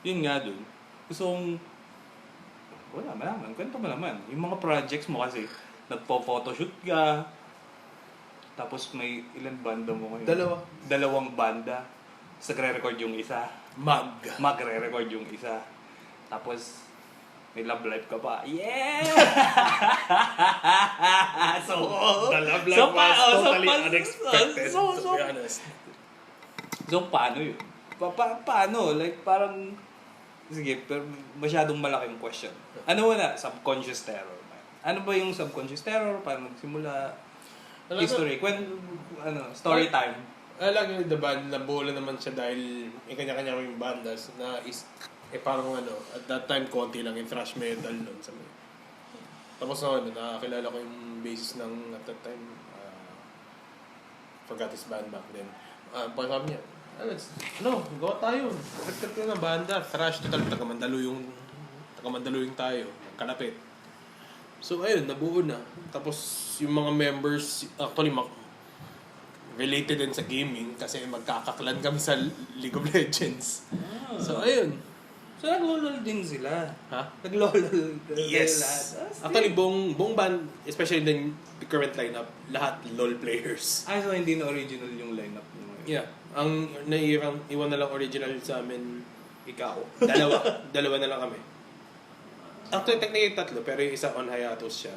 yun nga dun. Gusto kong, wala, malaman. Kwento mo naman. Yung mga projects mo kasi, nagpo-photoshoot ka, tapos may ilan banda mo ngayon? Dalawang banda. Nagre-record yung isa. Magre-record yung isa. Tapos, may love life ka pa. Yeah! The love life was totally unexpected, to be honest. So, paano yun? Paano? Like, parang, sige, pero masyadong malaking question. Ano wala? Subconscious terror. Ano ba yung subconscious terror? Paano nagsimula? History. Story time. Alam nyo, the band, nabuo naman siya dahil may kanya-kanya yung bandas na parang at that time, konti lang yung thrash metal nun. Tapos nakakilala ko yung basis ng, at that time, forgot his band back then. Pagkasabi niya, gawa tayo. Nagkat ko ng banda, thrash, total, taga-Mandaluyong tayo, kalapit. So, ayun, nabuo na. Tapos, yung mga members, actually, related din sa gaming kasi magkakaklan kami sa League of Legends. So, ayun. So, naglolol din sila? Ha? Naglolol. Yes. Actually, buong band, especially the current lineup, lahat LOL players. So hindi na original yung lineup mo? Yeah. Ang iwan na lang original sa amin, ikaw. Dalawa na lang kami. Actually, technically tatlo, pero yung isa on hiatus siya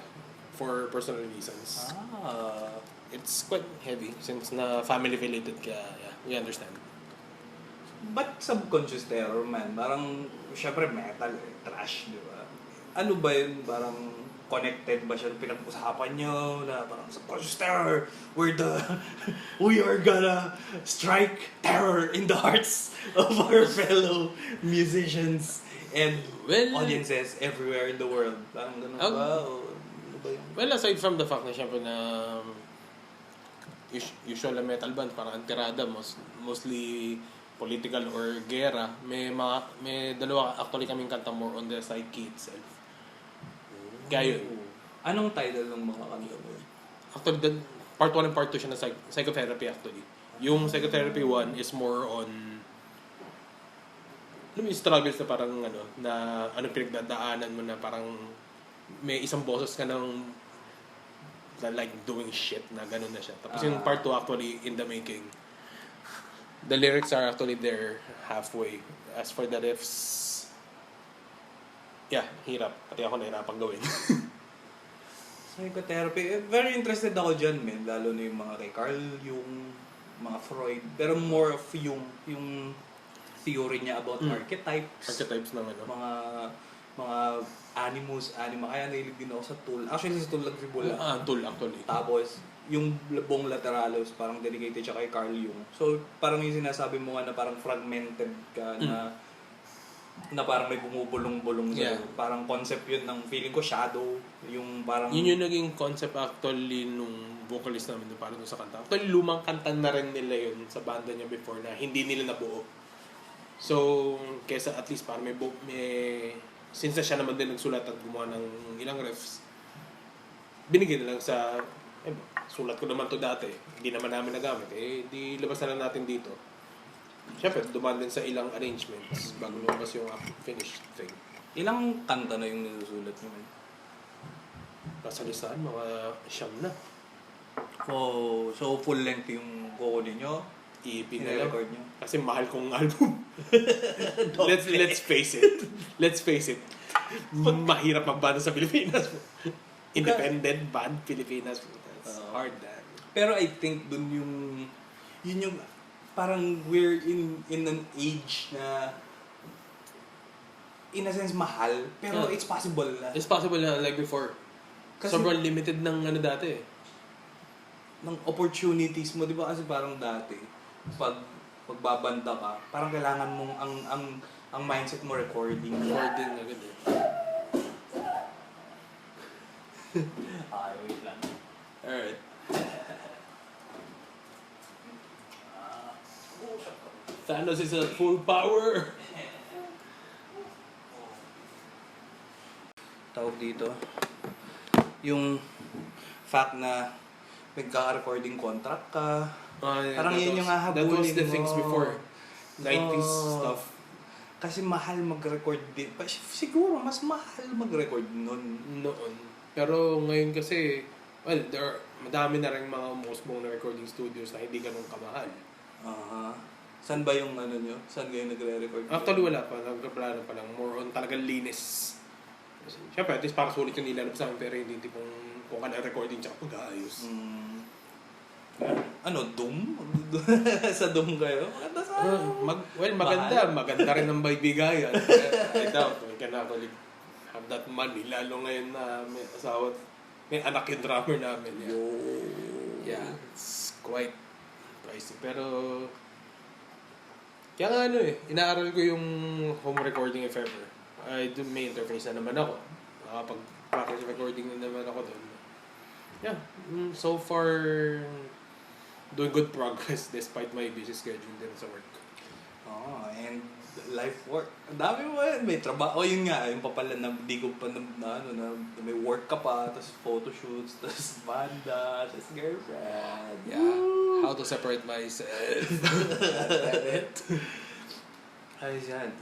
for personal reasons. It's quite heavy since na family related kaya yeah, we understand. But subconscious terror, man? Parang, syempre metal, trash, di ba? Ano ba yun? Parang connected ba siya? Pinag-usapan nyo na parang subconscious terror, we are gonna strike terror in the hearts of our fellow musicians and audiences everywhere in the world. Parang ganun ba? Ano ba yun? Well, aside from the fact na syempre na usual na metal band, parang antirada, mostly political or gera, may dalawa actually kaming kanta more on the psyche itself. Kaya yun. Anong title ng mga kanta mo? Actually, part 1 and part 2 siya na psychotherapy actually. Yung psychotherapy 1 is more on yung struggles na parang na anong pinagdadaanan mo na parang may isang boses ka ng like doing shit na ganun na siya. Tapos yung part 2 actually in the making. The lyrics are actually there halfway. As for the riffs, yeah, hirap. Pati ako nahirapan gawin. Psychotherapy, very interested ako dyan, man. Lalo na yung mga kay Carl, yung mga Freud. Pero more of yung theory niya about archetypes. Archetypes naman, no? Mga animus, anima. Kaya nahilig din ako sa Tool. Actually, sa Tool nagsimula. Tool, actually. Tapos, yung buong Lateralos, parang dedicated siya kay Carl Jung. So, parang yung sinasabi mo nga na parang fragmented ka na parang may bumubulong-bulong sa'yo. Yeah. Parang concept yun ng feeling ko shadow. Yung parang... Yun yung naging concept actually nung vocalist namin parang sa kanta. Actually, lumang kanta na rin nila yun sa banda niya before na hindi nila nabuo. So, kesa at least parang may since siya naman din nagsulat at gumawa ng ilang refs, binigyan na lang sa sulat ko naman to dati, hindi naman namin nagamit, di labas na lang natin dito. Siyempre, dumaan din sa ilang arrangements bago lumabas yung finished thing. Ilang kanta na yung nasusulat nyo? Nasa listahan, mga 9 na. So full length yung kukunin nyo? EP na lang. Record nyo? Kasi mahal kong album. let's face it. Mahirap magbanda sa Pilipinas. Independent band Pilipinas. That's hard that. Pero I think dun yun yung parang we're in an age na in a sense mahal, pero it's possible na. It's possible na like before. Kasi sobrang limited ng dati ng opportunities mo, di ba? Kasi parang dati pagbabanda ka, parang kailangan mong ang mindset mo recording agad eh. Wait lang. Alright. Thanos is at full power. Tawag dito, yung fact na nagka-recording contract ka, parang yun yung hahabulin mo. That was the things before. 90s stuff. Kasi mahal mag-record din. Siguro, mas mahal mag-record nun. Noon. Pero ngayon kasi, well, madami na rin mga most known na recording studios na hindi ganun kamahal. Saan ba yung ano nyo? Saan kayo nagre-record? Actually, wala pa. Nagkaplano pa lang. More on talagang linis. Siyempre, at least para sulit yung nilalabas namin, pero hindi tipong kung ka na recording tsaka pag-aayos. Ano, Doom? Sa Doom kayo? Maganda sa... Maganda. Maganda rin ang baybigayan. I doubt we can actually have that money. Lalo ngayon na may asawa, may anak yung drummer namin. Yeah, it's quite pricey. Pero, kaya nga inaaral ko yung home recording if ever. May interface na naman ako. Nakapag-practice recording na naman ako doon. Yeah, so far, doing good progress despite my busy schedule din sa work. And life work. Ang dami mo may trabaho. Yun nga, yung papala na di ko pa na may work ka pa, tapos photoshoots, tapos banda, tapos girlfriend. Yeah, how to separate myself. Ayos yan.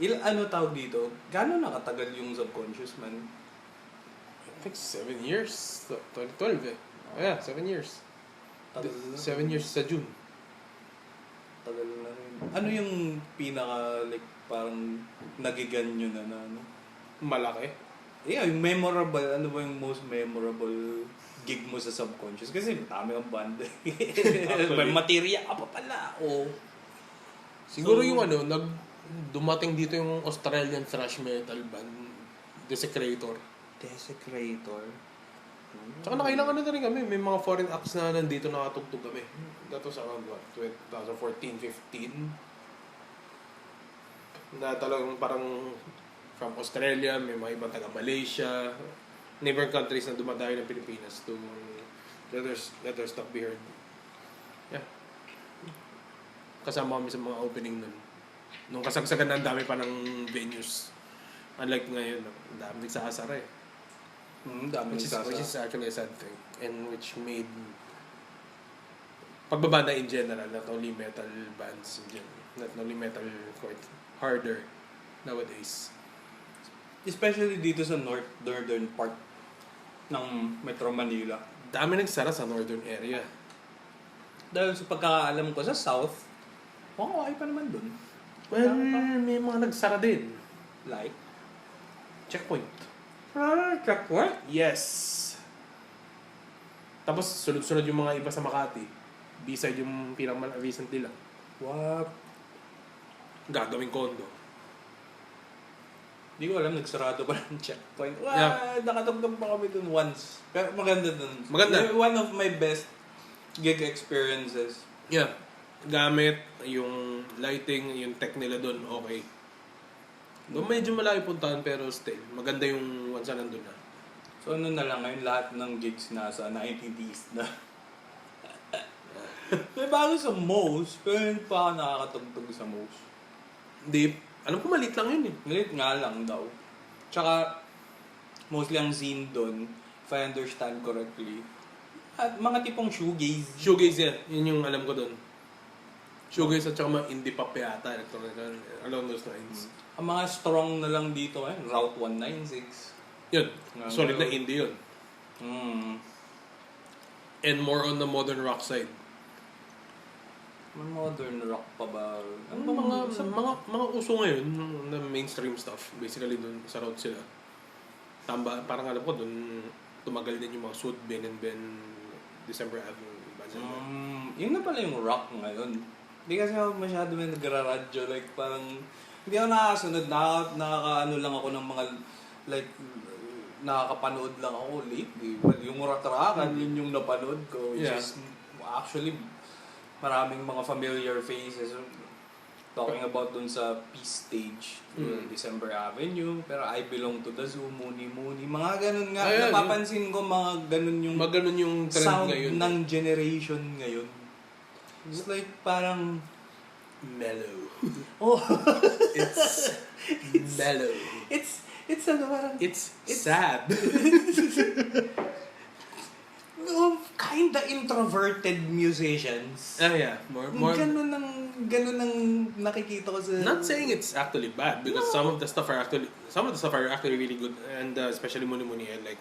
Tawag dito? Gano'n nakatagal yung Subconscious Man? I think 7 years. 2012 eh. Yeah, 7 years. 7 years sa June. Tagal na rin. Ano yung pinaka, parang nagigan nyo na ano? Malaki? Yeah, yung memorable. Ano ba yung most memorable gig mo sa Subconscious? Kasi dami ang banda. May material ka pa pala. Siguro yung dumating dito yung Australian thrash metal band, Desecrator. Tsaka nakailangan na rin kami. May mga foreign acts na nandito nakatugtog kami. That was around 2014-15. Na talagang parang from Australia, may mga ibang taga Malaysia, neighboring countries na dumadayo ng Pilipinas to let their stuff be heard. Yeah. Kasama kami sa mga opening nun. Nung kasagsagan na ang dami pa ng venues. Unlike ngayon, ang dami nagsasara eh. Which is actually a sad thing. And which made pagbabanda in general, not only metal bands in general, not only metal quite harder nowadays. Especially dito sa northern part ng Metro Manila. Dami nagsara sa northern area. Dahil sa pagkakaalam ko sa south, okay pa naman dun. Well, may mga nagsara din. Like? Checkpoint. Checkpoint? Yes. Tapos sunod-sunod yung mga iba sa Makati. B-side yung pinaka-recent nila. What? Gagawing condo. Hindi ko alam, nagsarado pa ng Checkpoint. Yeah. Nakatugtog pa kami dun once. Pero maganda dun. Maganda. One of my best gig experiences. Yeah. Gamit, yung lighting, yung tech nila dun, okay. Doon medyo malayo puntahan pero still, maganda yung once na nandun na. So ano na lang ngayon, lahat ng gigs nasa 90s na. May bago sa Mo's, pero hindi pa ako nakakatugtog sa Mo's. Hindi, alam ko maliit lang yun eh. Maliit nga lang daw. Tsaka, mostly ang scene doon, if I understand correctly, at mga tipong shoegaze. Shoegaze yan, yun yung alam ko doon. Shoegaze at saka mga indie pop yata, electronic, along those lines. Ang mga strong na lang dito Route 196. Yun, solid na indie yun. And more on the modern rock side. Modern rock pa ba? Mga uso ngayon na mainstream stuff. Basically doon sa route sila. Parang alam ko doon tumagal din yung mga Suit, Ben and Ben, December Avenue. Yun na pala yung rock ngayon. Hindi kasi ako masyado may nagra-radyo. Like parang hindi ako nakakasunod. Nakakaano lang ako ng mga like nakakapanood lang ako lately. Well, yung Ratrakan, yun yung napanood ko. Which is actually maraming mga familiar faces. Talking about dun sa Peace Stage, December Avenue, pero I Belong to the Zoo, Muni, mga ganun nga. Napapansin ko mga ganun yung trend sound ngayon. Ng generation ngayon. It's like parang mellow. It's mellow. It's ano parang... It's sad. kinda introverted musicians. Yeah. More. Ganun ang nakikita ko sa... Not saying it's actually bad because some of the stuff are actually really good, and especially Muni Muni and like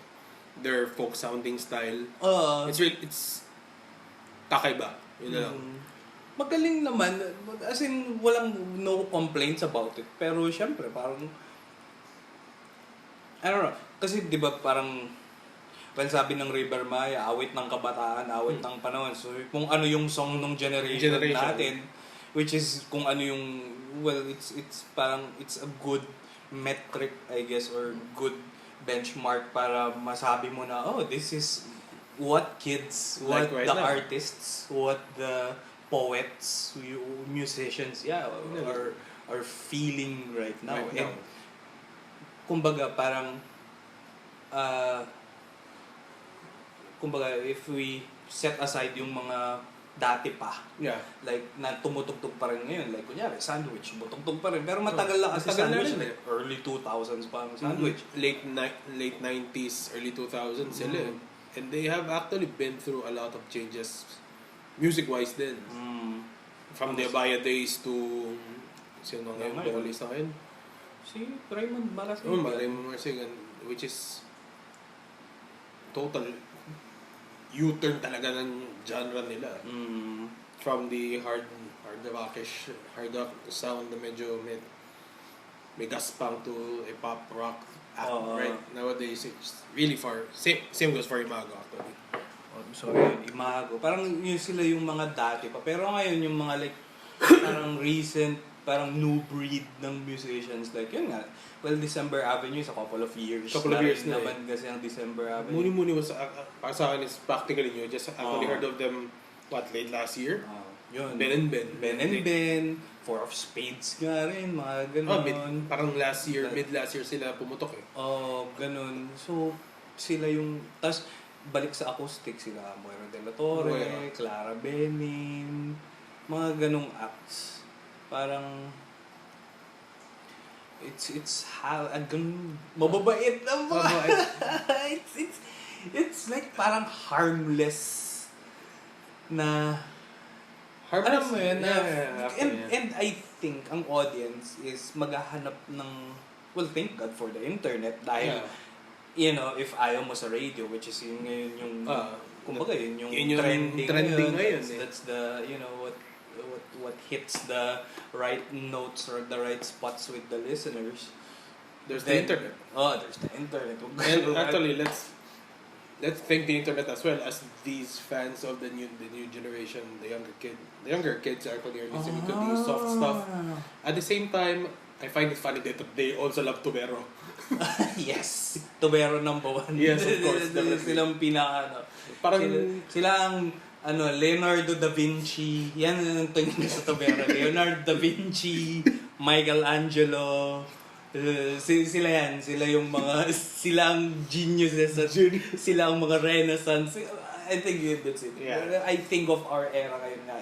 their folk sounding style. It's kakaiba. Yun na lang. Magaling naman, as in walang no complaints about it. Pero syempre parang I don't know, kasi 'di ba parang sabi ng River Maya, awit ng kabataan, awit ng panahon. So kung ano yung song ng generation natin, which is kung ano yung it's parang it's a good metric I guess or good benchmark para masabi mo na this is what kids, what like the artists, what the poets, musicians, are feeling right now. And kumbaga parang if we set aside yung mga dati pa, like na tumutugtog pa rin ngayon, like kunyari Sandwich, tumutugtog pa rin, pero matagal lang kasi Sandwich, like early 2000s pa ang Sandwich, late 90s, early 2000s sila, and they have actually been through a lot of changes music-wise din. From the Abaya days to sino ngayon, vocalist na ngayon? Si Raymond Marasigan. Raymond Marasigan, which is total U-turn talaga ng genre nila. From the hard rockish, hard rock sound na medyo may gaspang to a pop rock. Right nowadays, it's really far. Same goes for Imago actually. So Imago, parang yun sila yung mga dati pa. Pero ngayon yung mga like parang recent, parang new breed ng musicians, like yun nga. Well, December Avenue is a couple of years na naman kasi ang December Avenue. Muni Muni was para sa akin is practically new. Just actually heard of them late last year. Yun. Ben, Four of Spades nga rin, mga ganun. Parang mid last year sila pumutok eh. Ganun. So sila yung tas balik sa acoustic sila, Moira de la Torre, Clara Benin, mga ganung acts. Parang it's mababait lang ba? it's like parang harmless na alam mo yun and I think ang audience is maghahanap ng thank God for the internet dahil you know, if ayaw mo sa radio, which is yun ngayon yung kumbaga yun yung trending ngayon. That's the, you know, what hits the right notes or the right spots with the listeners. There's the internet. There's the internet. And actually, let's thank the internet as well as these fans of the new generation, the younger kids actually are listening to these soft stuff. At the same time, I find it funny that they also love Tubero. Yes, Tubero number one. Yes, of course. Silang pinaka parang sila ang Leonardo da Vinci. Yan ang tingin ko sa Tubero. Leonardo da Vinci, Michelangelo. Sila yan. Sila yung mga silang geniuses at sila ang mga Renaissance. I think that's it. Yeah. I think of our era ngayon nga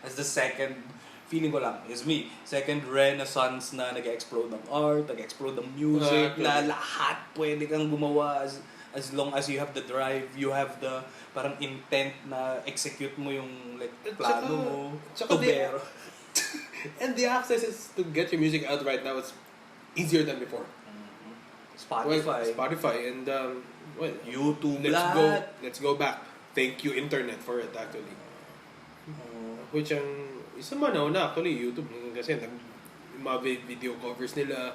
as the second, feeling ko lang, is me, second renaissance na nag-explode ng art, nag-explode ng music, na lahat pwede kang gumawa as long as you have the drive, you have the parang intent na execute mo yung like plano mo, Tubero. And the access is to get your music out right now, it's easier than before. Spotify and YouTube. Let's go back. Thank you internet for it actually. Which ang isa man na actually YouTube kasi yung mga video covers nila.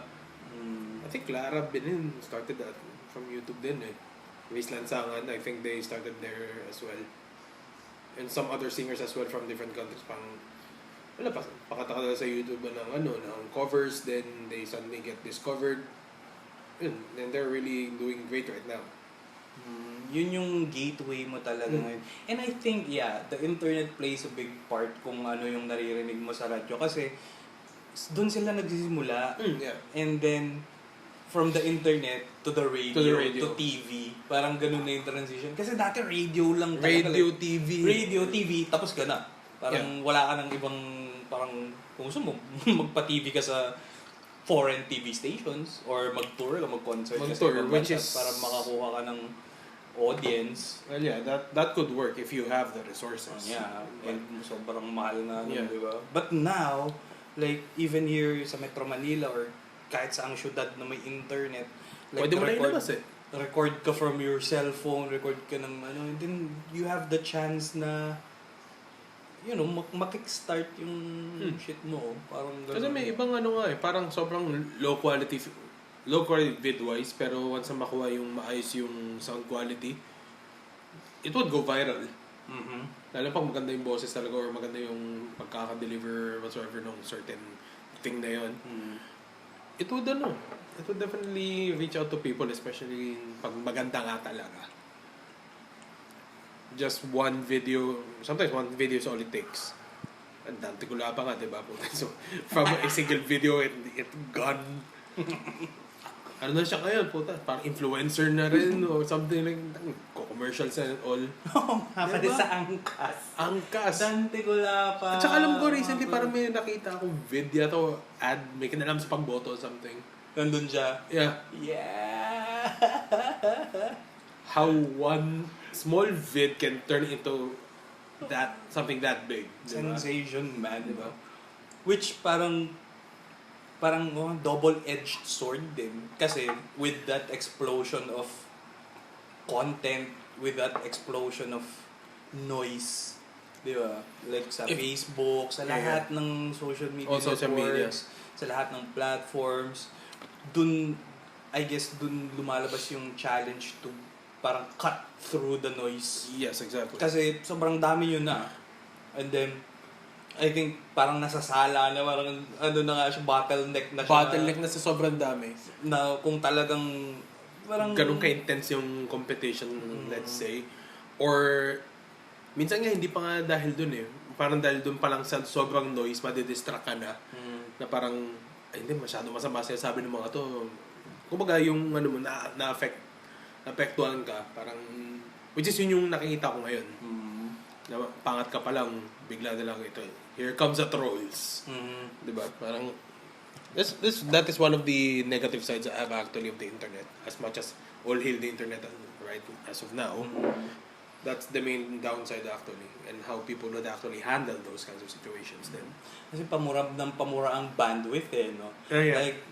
I think Clara Benin started that from YouTube din eh. Luis Lansangan, I think they started there as well. And some other singers as well from different countries. Pakataka sa YouTube ng covers, then they suddenly get discovered. And they're really doing great right now. Yun yung gateway mo talaga ngayon. And I think, the internet plays a big part kung ano yung naririnig mo sa radyo. Kasi, doon sila nagsisimula. And then, from the internet to the radio, to TV, parang ganun na yung transition. Kasi dati radio lang talaga. Radio, TV, tapos ka na. Parang wala ka ng ibang, parang, kung gusto mo, magpa-TV ka sa foreign TV stations or mag-tour ka, mag-concert ka sa ibang bansa para makakuha ka ng audience. Well, yeah, that could work if you have the resources. Yeah, and sobrang mahal na, Yeah. di ba? But now, like, even here sa Metro Manila or kahit saang syudad na may internet, like, Pwede mo na ilabas eh. record ka from your cellphone, record ka ng ano, and then you have the chance na, you know, makickstart yung shit mo. Parang ganun. Kasi may ibang ano nga eh, parang sobrang low quality vid-wise, pero once na makuha yung maayos yung sound quality, it would go viral. Mm-hmm. Lalo pag maganda yung boses talaga or maganda yung pagkaka-deliver whatsoever ng certain thing na yun. It would definitely reach out to people, especially pag maganda nga talaga. Just one video, sometimes one video is all it takes. And dante ko pa nga, diba? So, from a single video, it gone. Ano na siya ngayon, puta? Parang influencer na rin or something like commercials and all. Pati sa angkas. Angkas. Dante ko pa. At saka alam ko recently parang may nakita akong video to ad, may kinalam sa pagboto or something. Nandun siya. Yeah. Yeah! How one small vid can turn into that something that big. Diba? Sensation, man, di ba? Which parang double-edged sword din. Kasi with that explosion of content, with that explosion of noise, di ba? Like sa Facebook, sa lahat ng social media networks, sa lahat ng platforms, dun lumalabas yung challenge to parang cut through the noise. Yes, exactly. Kasi sobrang dami yun na. And then, I think parang nasasala na, parang ano na nga siya, bottleneck na siya. Bottleneck na sa sobrang dami. Na kung talagang parang ganun ka-intense yung competition, let's say. Or minsan nga hindi pa nga dahil dun eh. Parang dahil dun pa lang sa sobrang noise, madidistract ka na. Na parang, ay hindi, masyado masama sabi ng mga to. Kumbaga yung ano mo, naapektuhan ka. Parang, which is yun yung nakikita ko ngayon. Na pangat ka pa lang, bigla na lang ito. Here comes the trolls. Diba? Parang, that is one of the negative sides I have actually of the internet. As much as all hail the internet right as of now, that's the main downside actually. And how people would actually handle those kinds of situations then. Kasi pamura ang bandwidth eh, no? Yeah. Like,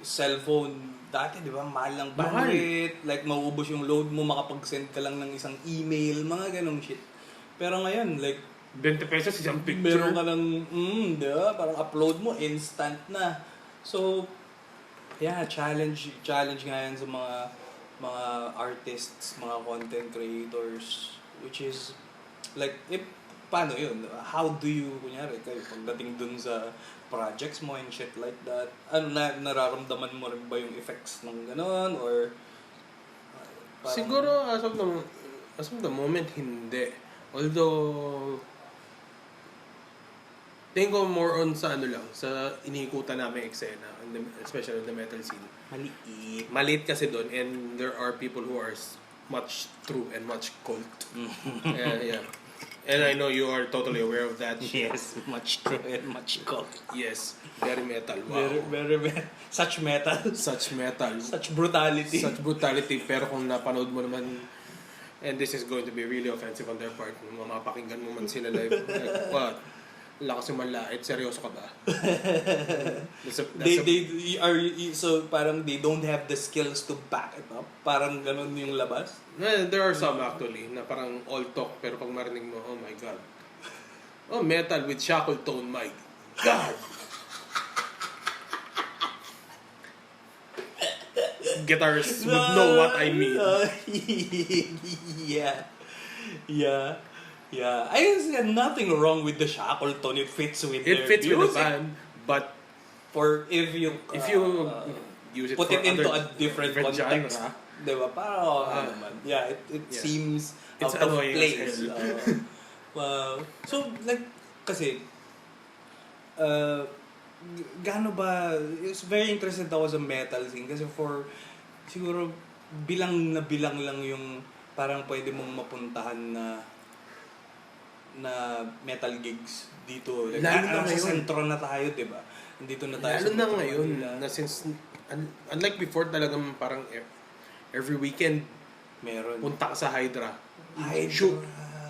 cellphone, dati di ba, mahal lang bandwidth. Like, mauubos yung load mo, makapag-send ka lang ng isang email, mga ganong shit. Pero ngayon, like, 20 pesos isang picture. meron ka ng, di ba? Parang upload mo, instant na. So, yeah, challenge nga yan sa mga artists, mga content creators, which is, like, paano yun? How do you, kunyari, kayo, pagdating dun sa projects mo and shit like that, ano, nararamdaman mo rin ba yung effects ng ganon? Or, parang, siguro, as of the moment, hindi. Although, tingin ko more on sa ano lang, sa iniikutan namin eksena, especially in the metal scene. Maliit kasi doon, and there are people who are much true and much cult. Yeah. And I know you are totally aware of that. Yes, much true and much cult. Yes, very metal. Wow. Very such metal. Such metal. Such brutality. Such brutality. Pero kung napanood mo naman, and this is going to be really offensive on their part, kung mapakinggan mo man sila live, like, what? Lakas yung malait, seryoso ka ba? So parang they don't have the skills to back it up? Parang ganun yung labas? There are some actually, na parang all talk, pero pag marinig mo, oh my God. Oh, metal with Shackleton, my God! Guitarists would know what I mean. Yeah. I see nothing wrong with the Shackleton. It fits with their It fits music. with the band, but For if you use it put for it into other a different context, genre, diba? Parang naman. Yeah, it seems it's out of annoying as place. hell. So like kasi gaano ba, it's very interested ako sa metal scene kasi for siguro bilang lang yung parang pwede mong mapuntahan na metal gigs dito. Like, Lalo na nasa ngayon. sentro na tayo, diba? Dito na tayo Lalo sa na Metro ngayon, Manila. na since, unlike before talagang parang every weekend, Meron. Punta ka sa Hydra.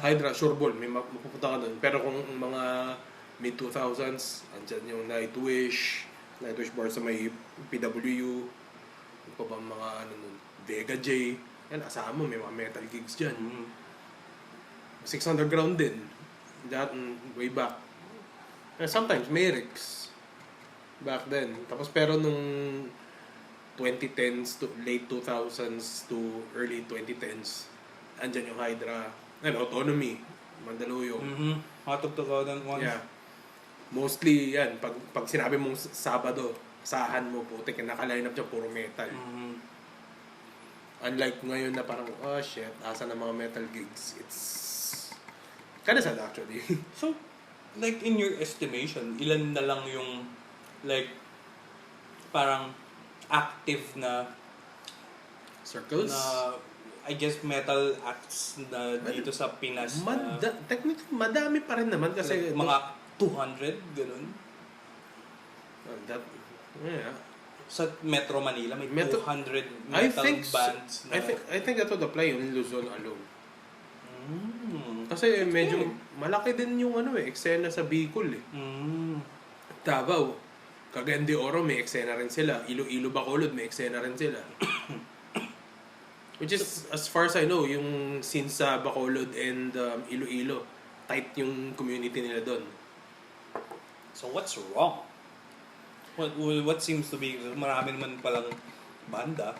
Hydra, sure ball, may mapupunta ka doon. Pero kung mga mid-2000s, andyan yung Nightwish bar sa may PWU, yung pa ba mga nun, Vega J, yan, asahan mo, may mga metal gigs dyan. 6 Underground din, that way back. And sometimes, Merix, back then. Tapos pero nung 2010s to late 2000s to early 2010s, andyan yung Hydra, Autonomy, Mandaluyong. Hot of 2001. Yeah. Mostly yan, pag sinabi mong Sabado, asahan mo, putik, naka-line up dyan, puro metal. Unlike ngayon na parang, oh shit, asa na mga metal gigs. It's kinda sad actually. So, like in your estimation, ilan na lang yung like parang active na Circles? na I guess metal acts na dito sa Pinas na technically, madami pa rin naman kasi like, mga 200, ganun. Yeah. Sa Metro Manila, may 200 metal bands na... I think that would apply in Luzon alone. Kasi medyo malaki din yung eksena sa Bicol eh. Davao, Cagayan de Oro, may eksena rin sila. Iloilo, Bacolod, may eksena rin sila. Which is, as far as I know, yung scene sa Bacolod and Iloilo, tight yung community nila doon. So what's wrong? What seems to be, marami naman palang banda.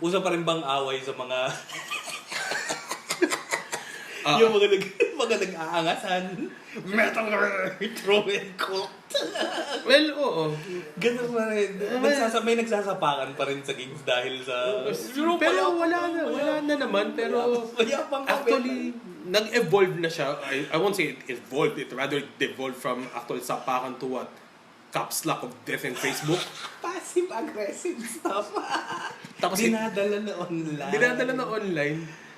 Usa pa rin bang away sa mga yung mga nag-aangasan? Metal throw and cult. Well, oo. Ganun pa rin. May nagsasapakan pa rin sa gigs dahil sa... Pero wala na naman. Pero actually, nag-evolve na siya. I won't say it evolved. It rather devolved from actual sapakan to what? Caps lock of death in Facebook. Passive-aggressive stuff. Tapos Dinadala na online.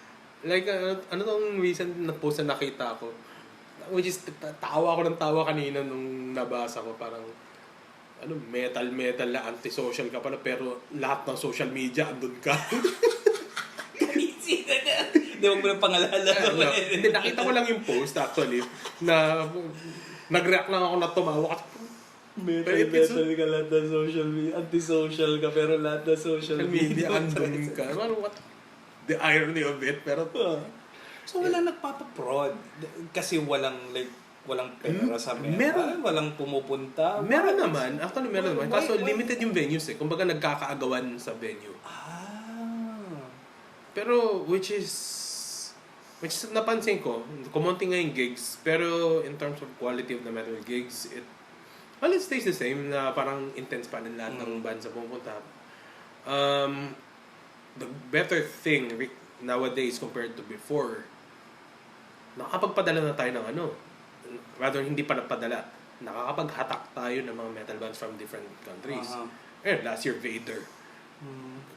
Like, ano tong recent na post na nakita ko? Which is, tawa ko ng tawa kanina nung nabasa ko. Parang, metal na antisocial ka pala, pero lahat ng social media, andun ka. Kanisi na na. Hindi mo na pangalala. Hindi, nakita ko lang yung post actually, na nag-react lang ako na tumawa. Metal ka, lahat ng social media. Antisocial ka, pero lahat ng social media andun ka. What? The irony of it, pero... So wala nagpapaprod kasi walang pera sa meron, walang pumupunta. Meron naman, actually meron naman. Kaso limited yung venues eh. Kumbaga nagkakaagawan sa venue. Pero which is napansin ko, kumonti nga yung gigs, pero in terms of quality of the metal gigs, it stays the same na parang intense pa rin lahat ng bands na pumunta. The better thing nowadays compared to before, nakakapagpadala na tayo ng rather hindi pa napadala, nakakapaghatak tayo ng mga metal bands from different countries. Last year Vader,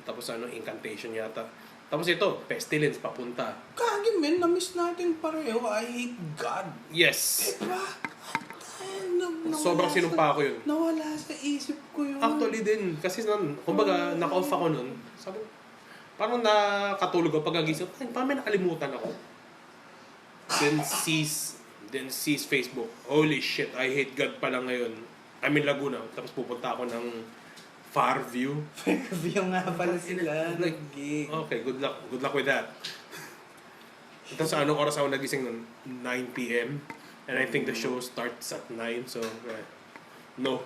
tapos Incantation yata, tapos ito Pestilence papunta. Kagi men, na-miss natin pareho. I Hate God. Yes, diba? sobrang sinumpa ko yun. Nawala sa isip ko yun. Actually din, kasi kumbaga naka-off ako nun, sabi parang nakatulog ako pagkagising, parang may nakalimutan ako. Then sees Facebook. Holy shit, I Hate God pala ngayon. I'm in Laguna. Tapos pupunta ako ng Fairview. Fairview nga pala sila. Like, okay, good luck with that. Tapos anong oras ako nagising nun? 9 p.m. And I think the show starts at 9. So, no.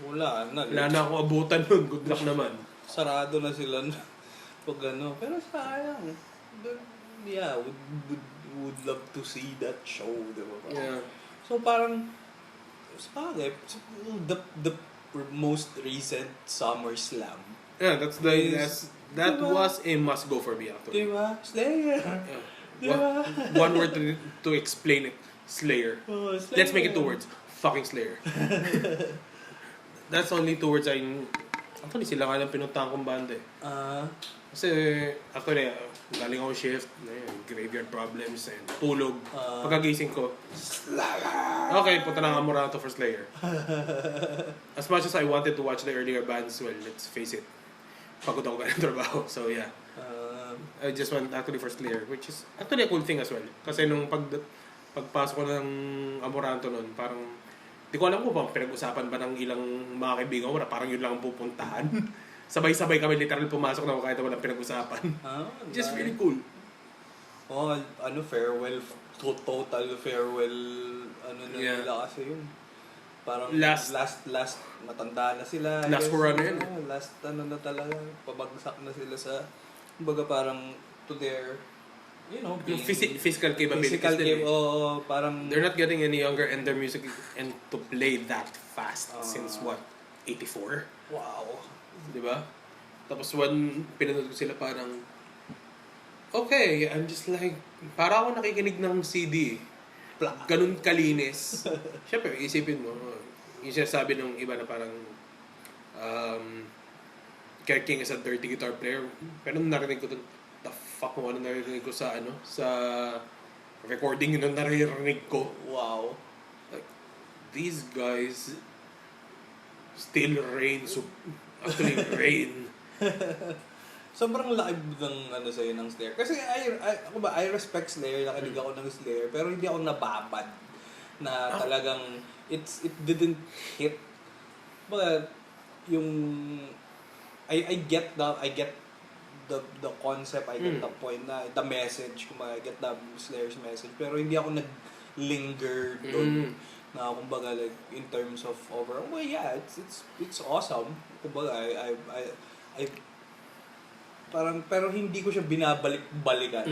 Wala na ako abutan nun. Good luck naman. Sarado na sila. Pag pero sayang. Yeah, would love to see that show, diba? Yeah. So parang the most recent SummerSlam. Yeah, that was a must go for me actually. Diba? Slayer. Yeah. Diba? One word to explain it. Slayer. Oh, Slayer. Let's make it 2 words. Fucking Slayer. That's only 2 words actually sila nga lang pinuntahan kong banda eh. Kasi actually galing ako shift, graveyard problems and tulog. Pagkagising ko, okay, punta na nga Morato for Slayer. As much as I wanted to watch the earlier bands, well, let's face it, pagod ako ng trabaho. So yeah. I just went actually for Slayer, which is actually a cool thing as well. Kasi nung pagpasok ko ng Amoranto nun, parang di ko alam kung bang pinag-usapan ba ng ilang mga kaibigan ko na parang yun lang ang pupuntahan. Sabay-sabay kami literal pumasok na kahit walang pinag-usapan. Just really cool. Oh, farewell, total farewell, nila kasi yun. Parang last matanda na sila. Last for ano yun. Last na talaga, pabagsak na sila sa, kumbaga parang to their, yung physical capabilities. Parang they're not getting any younger and their music and to play that fast since what? 84? Wow. Diba? Tapos when pinanood ko sila parang okay, I'm just like para ako nakikinig ng CD. Ganun kalinis. Siyempre, isipin mo, yung sinasabi ng iba na parang Kerr King is a dirty guitar player. Pero nung narinig ko dun, the fuck mo, ano narinig ko sa recording yun, narinig ko. Wow. Like, these guys still reign. Actually, reign. Sobrang laki ng sa'yo ng Slayer. Kasi I respect Slayer, nakinig ako ng Slayer, pero hindi ako nababad na talagang it didn't hit. But yung I get the concept, I get the point na the message, I get the Slayer's message, pero hindi ako nag-linger doon na kumbaga like in terms of overall, well yeah, it's awesome. Kumbaga I parang pero hindi ko siya binabalik-balikan.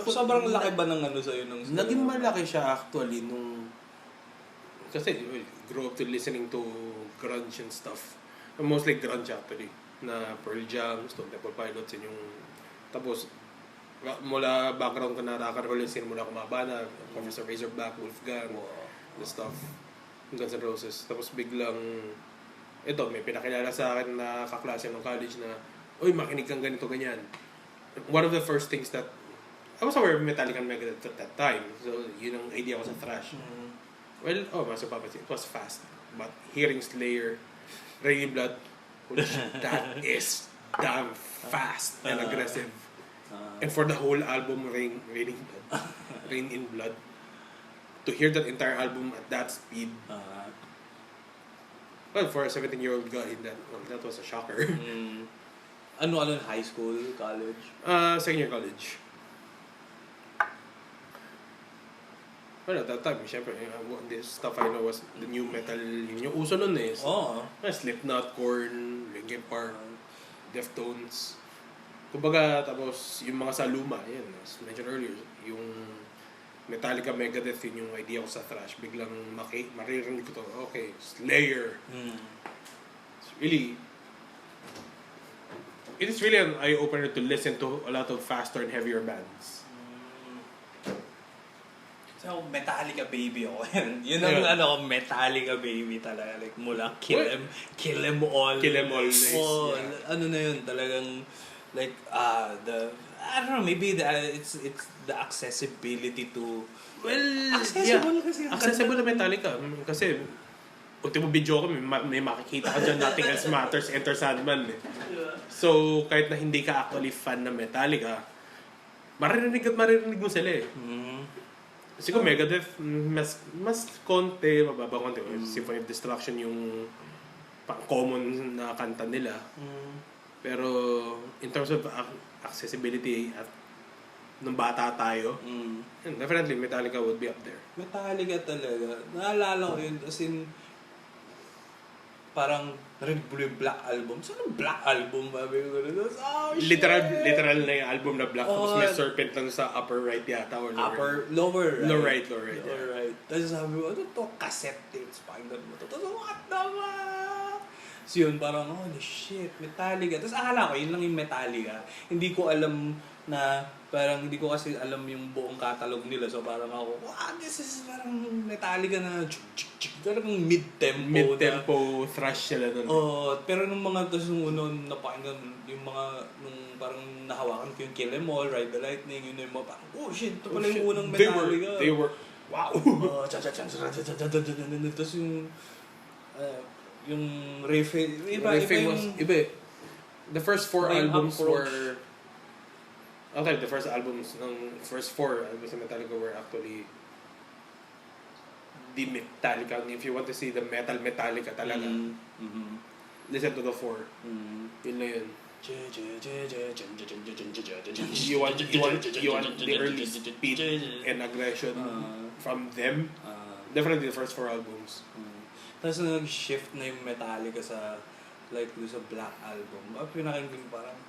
Sobrang laki ba ng sa'yo ng Slayer? Naging malaki siya actually nung kasi grew up to listening to grunge and stuff. Mostly grunge actually. Na Pearl Jam, Stone Temple Pilots, yung tapos mula background ko na rock and roll, mula Kumabana, Converse of Razorback, Wolfgang, the stuff, Guns N' Roses. Tapos biglang may pinakilala sa akin na kaklase ng college na uy, makinig kang ganito, ganyan. One of the first things that I was aware of Metallica and Megadeth at that time. So, yun ang idea ko sa thrash. Well, it was fast. But hearing Slayer, Rain in Blood, that is damn fast and aggressive. And for the whole album, Rain in Blood, to hear that entire album at that speed, well, for a 17-year-old guy, that was a shocker. Ano high school, college? Second year college. Well, at that time, syempre, this stuff I know was the new metal, yung uso nun eh. Slipknot, Korn, Linkin Park, Deftones. Kumbaga, tapos yung mga sa luma, yan, as mentioned earlier, yung Metallica, Megadeth, yun yung idea ko sa thrash. Biglang maririnig ko to, okay, Slayer. It is really an eye-opener to listen to a lot of faster and heavier bands. So, Metallica baby ako. Yun ang Metallica baby talaga. Like, mula Kill 'Em All. Kill 'Em All. Na yun, talagang, like, I don't know, maybe it's the accessibility to... Well, accessible kasi. Accessible na Metallica. Kasi, ultimo video ko, may makikita ka dyan, Nothing Else Matters, Enter Sandman. So, kahit na hindi ka actually fan ng Metallica, maririnig mo sila eh. Siguro Megadeth, mas konti, mababa konti. Symphony of Destruction yung common na kanta nila. Pero, in terms of accessibility at nung bata tayo, definitely Metallica would be up there. Metallica talaga. Naalala ko yun, as in, parang narinig mo yung Black Album. Saan ang Black Album? Literal na yung album na Black. Tapos may serpent lang sa upper right yata. Or Lower right. Lower right. Tapos sabi mo, ano to? Cassette tapes. Pakinggan mo to. Tapos, what the fuck? So yun, parang, holy shit, Metallica. Tapos akala ko, yun lang yung Metallica. Hindi ko alam na, parang hindi ko kasi alam yung buong catalog nila. So parang ako, wow, this is parang Metallica na parang mid-tempo thrash sila nun. Pero nung mga tapos nung napakinggan, yung mga, nung parang nahawakan ko yung Kill 'Em All, Ride the Lightning, yun yung mga parang, oh shit, ito pala yung unang Metallica. They were, wow! Tapos yung riffing was iba. The first 4 albums were Actually, the first albums, first 4 albums ng Metallica were actually the Metallica. If you want to see the Metallica talaga, listen to the 4. Yun na yun. You want the early speed and aggression from them. Definitely the first 4 albums. Tapos nag-shift na yung Metallica sa like sa Black Album. Pinakinggan parang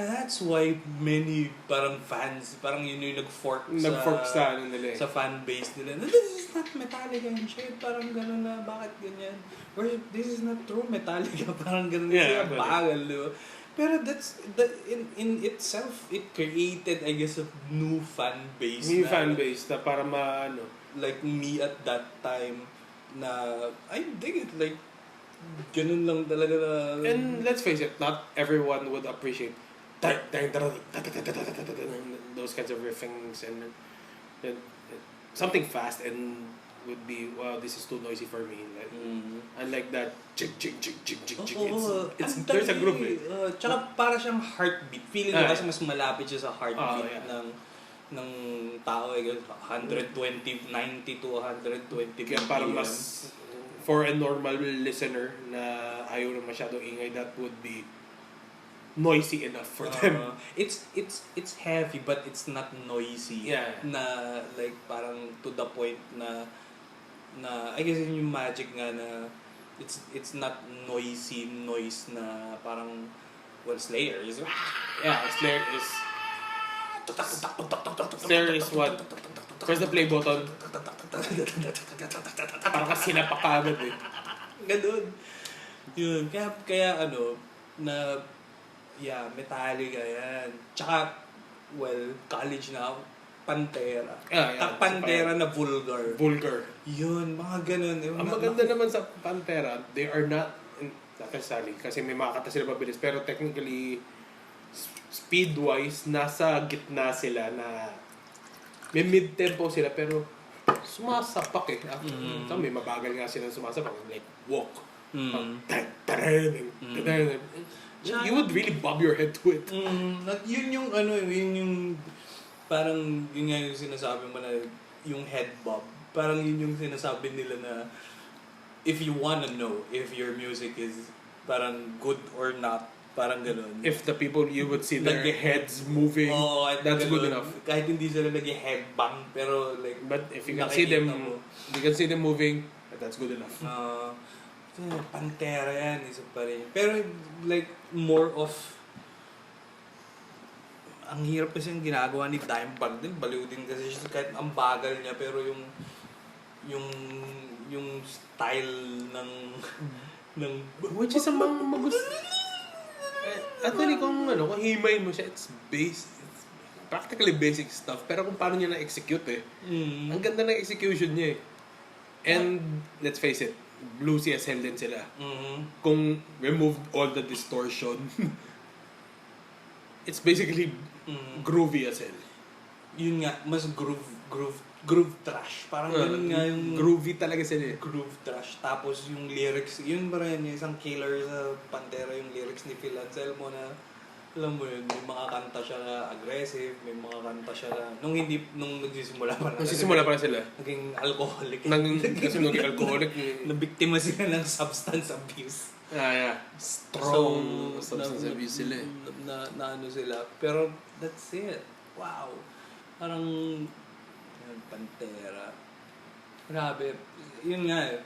that's why many parang fans, parang yun yung nag-fork sa ano nila sa fan base nila. This is not Metallica and shit. Parang gano'n na, bakit ganyan? Or this is not true Metallica. Parang gano'n siya, bagal, di ba? Pero in itself, it created, I guess, a new fan base. New fan base na para like me at that time na, I dig it. Like, ganun lang talaga na... And let's face it, not everyone would appreciate those kinds of riffings and something fast and would be, wow, this is too noisy for me. Like, unlike that, jig. There's a groove eh. Tsaka para siyang heartbeat. Feeling ko kasi mas malapit siya sa heartbeat ng tao. 120, 90 to 120 Kaya parang mas, for a normal listener na ayaw na masyadong ingay, that would be noisy enough for them. It's heavy but it's not noisy. Yeah. Na like parang to the point na I guess yun yung magic nga na it's not noisy noise na parang Slayer is Slayer is what? Press the play button. Parang kasi sinapakagad eh. Ganun. Yun. Kaya Metallica yan. Tsaka, college na ako. Pantera. Pantera na vulgar. Yun, mga ganun. Ang maganda naman sa Pantera, they are not necessarily, kasi may mga kanta sila mabilis, pero technically, speed-wise, nasa gitna sila na may mid-tempo sila, pero sumasapak eh. So, may mabagal nga sila sumasapak, like walk. You would really bob your head to it. Yun yung parang yun nga yung sinasabi mo na yung head bob. Parang yun yung sinasabi nila na if you wanna know if your music is parang good or not, parang gano'n. If the people, you would see their heads moving, that's good enough. Kahit hindi sila nag-headbang, pero like, but if you can see them moving, that's good enough. Pantera yan, isa pa rin. Pero like, more of ang hirap kasi yung ginagawa ni Dimebag din, baliw din kasi siya kahit ang bagal niya, pero yung style ng which is among actually kung himayin mo siya, it's practically basic stuff, pero kung paano niya na-execute ang ganda ng execution niya and let's face it, bluesy as hell din sila. Kung remove all the distortion, it's basically groovy as hell. Yun nga, mas groove trash. Parang ganun nga yung... Groovy talaga sila. Groove trash. Tapos yung lyrics, yun ba rin, isang killer sa Pantera, yung lyrics ni Phil Anselmo na, alam mo yun, may mga kanta siya na aggressive, may mga kanta siya na, nung nagsisimula pa na sila. Naging alcoholic. Kasi naging alcoholic. Nabiktima sila ng substance abuse. Strong substance abuse sila na ano sila. Pero that's it. Wow. Parang Pantera. Grabe. Yun nga.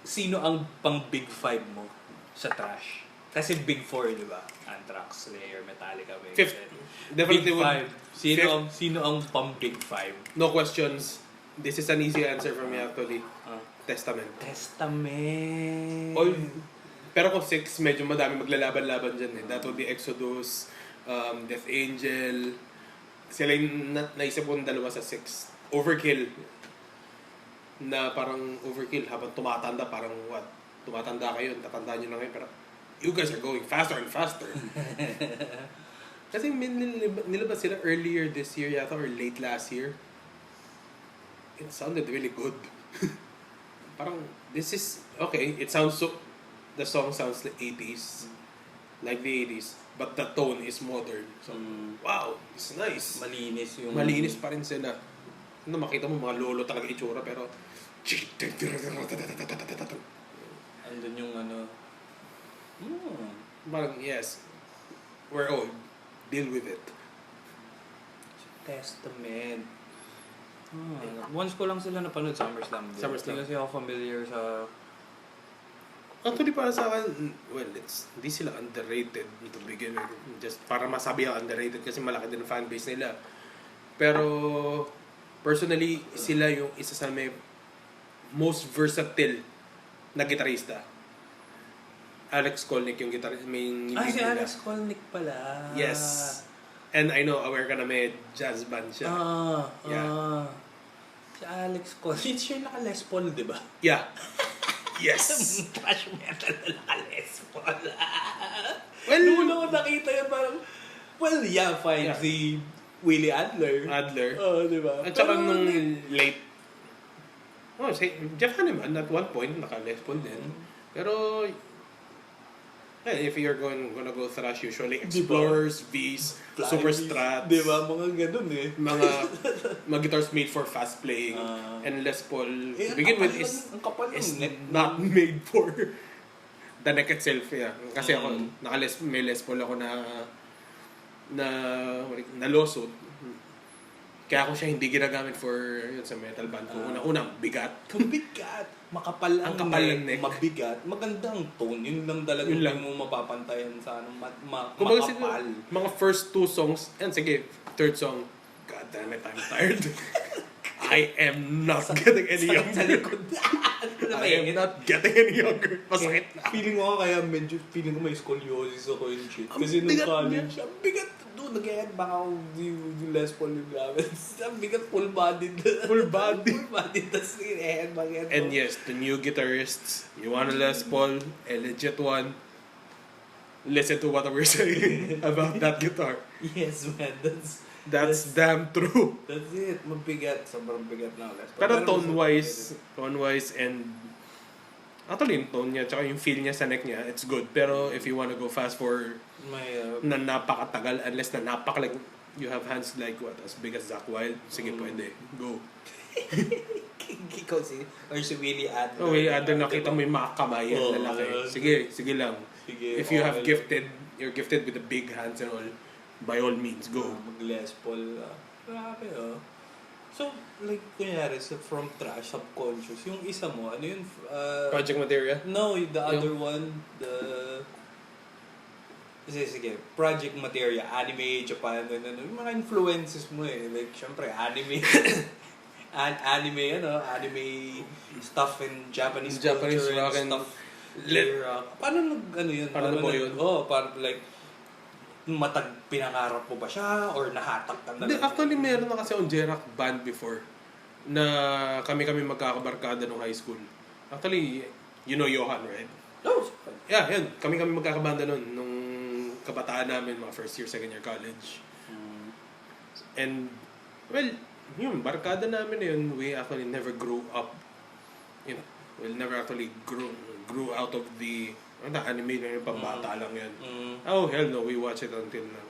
Sino ang pang Big 5 mo sa trash? Kasi Big 4, di ba? Anthrax, Slayer, Metallica, Fifth. Definitely Big 5. Sino ang pang Big 5? No questions. This is an easy answer for me actually. Testament. Pero kung 6, medyo madami maglalaban-laban dyan eh. That would be Exodus, Death Angel. Sila yung naisip ko ng dalawa sa 6. Overkill. Na parang overkill habang tumatanda, parang what? Tumatanda kayo, tatandaan nyo na ngayon, pero you guys are going faster and faster. Kasi nilabas sila earlier this year yata or late last year. It sounded really good. Parang, this is, okay, it sounds so, the song sounds like 80s. like the 80s, but the tone is modern. So, wow, it's nice. Malinis yung... Malinis pa rin sila. Ano, makita mo mga lolo talaga itsura, pero... Andun yung ano... Parang, yes, we're old. Deal with it. Testament. Once ko lang sila napanood, SummerSlam. SummerSlam. Hindi kasi ako familiar sa... Actually, para sa akin, well, hindi sila underrated to begin with. Just para masabi ang underrated kasi malaki din ang fanbase nila. Pero, personally, sila yung isa sa may most versatile na gitarista. Alex Kolnick yung gitarista. Si Alex Kolnick pala. Yes. And I know, aware ka na may jazz band siya. Yeah. Si Alex Kolnick, siya naka-Les Paul, di ba? Yeah. Yes! Thrash metal na naka-Les Paul. Well, Noon ako nakita yun parang, well, yeah, fine. Yeah. Si Willie Adler. Oo, di ba? At saka nung late, si Jeff Hanneman at one point, naka-Les Paul din. Pero, if you're gonna go thrash, usually Explorers, V's, Super Strats. Di ba? Mga ganun eh. Mga guitars made for fast playing. And Les Paul, to begin with, is not made for the neck itself. Yeah. Kasi ako, may Les Paul ako na lawsuit. Kaya ako siya hindi ginagamit for sa metal band ko. Unang bigat. Mabigat. Makapal ang neck. Mabigat. Magandang tone. Yun lang talaga yung mo mapapantayan sa makapal. Mga first two songs, and sige, third song, God damn it, I'm tired. I am not getting any younger. Sa likod. I am not getting any younger. Masakit na. Feeling ko feeling ko may scoliosis ako yung shit. Kasi nung college, ang bigat. Doon, nag-headbang ako yung Les Paul yung gamit. Ang bigat, full-bodied. Full-bodied, tas headbang. And yes, the new guitarists, you want a Les Paul, a legit one, listen to what we're saying about that guitar. Yes, man. That's damn true. That's it. Mabigat. Sobrang bigat na Les Paul. Pero tone-wise and actually yung tone niya tsaka yung feel niya sa neck niya, it's good. Pero if you wanna go fast for na napakatagal, unless na like you have hands like what, as big as Zakk Wylde, sige pwede, go. Ikaw or si Willie Adler. Willie Adler, nakita mo yung mga kamay at lalaki. Sige lang. If you have you're gifted with the big hands and all, by all means, go. Mag-Les Paul. Grabe, So, like, kunyari, from trash, subconscious, yung isa mo, ano yun? Project Materia? No, the other one, Sige, Project Materia, anime, Japan, yung mga influences mo eh. Like, syempre, anime, anime stuff in Japanese culture rock and stuff. Paano yun? Paano mo yun? Parang like, pinangarap mo ba siya or nahatak ka na? Actually, meron na kasi on J-Rock band before na kami magkakabarkada nung high school. Actually, you know Johan, right? No. Yeah, yun. Kami magkakabanda nung kabataan namin, mga first year, second year college. And, well, yun, barkada namin na yun, we actually never grew up. You know, we never actually grew out of the anime na yung pambata lang yun. Oh, hell no, we watch it until now.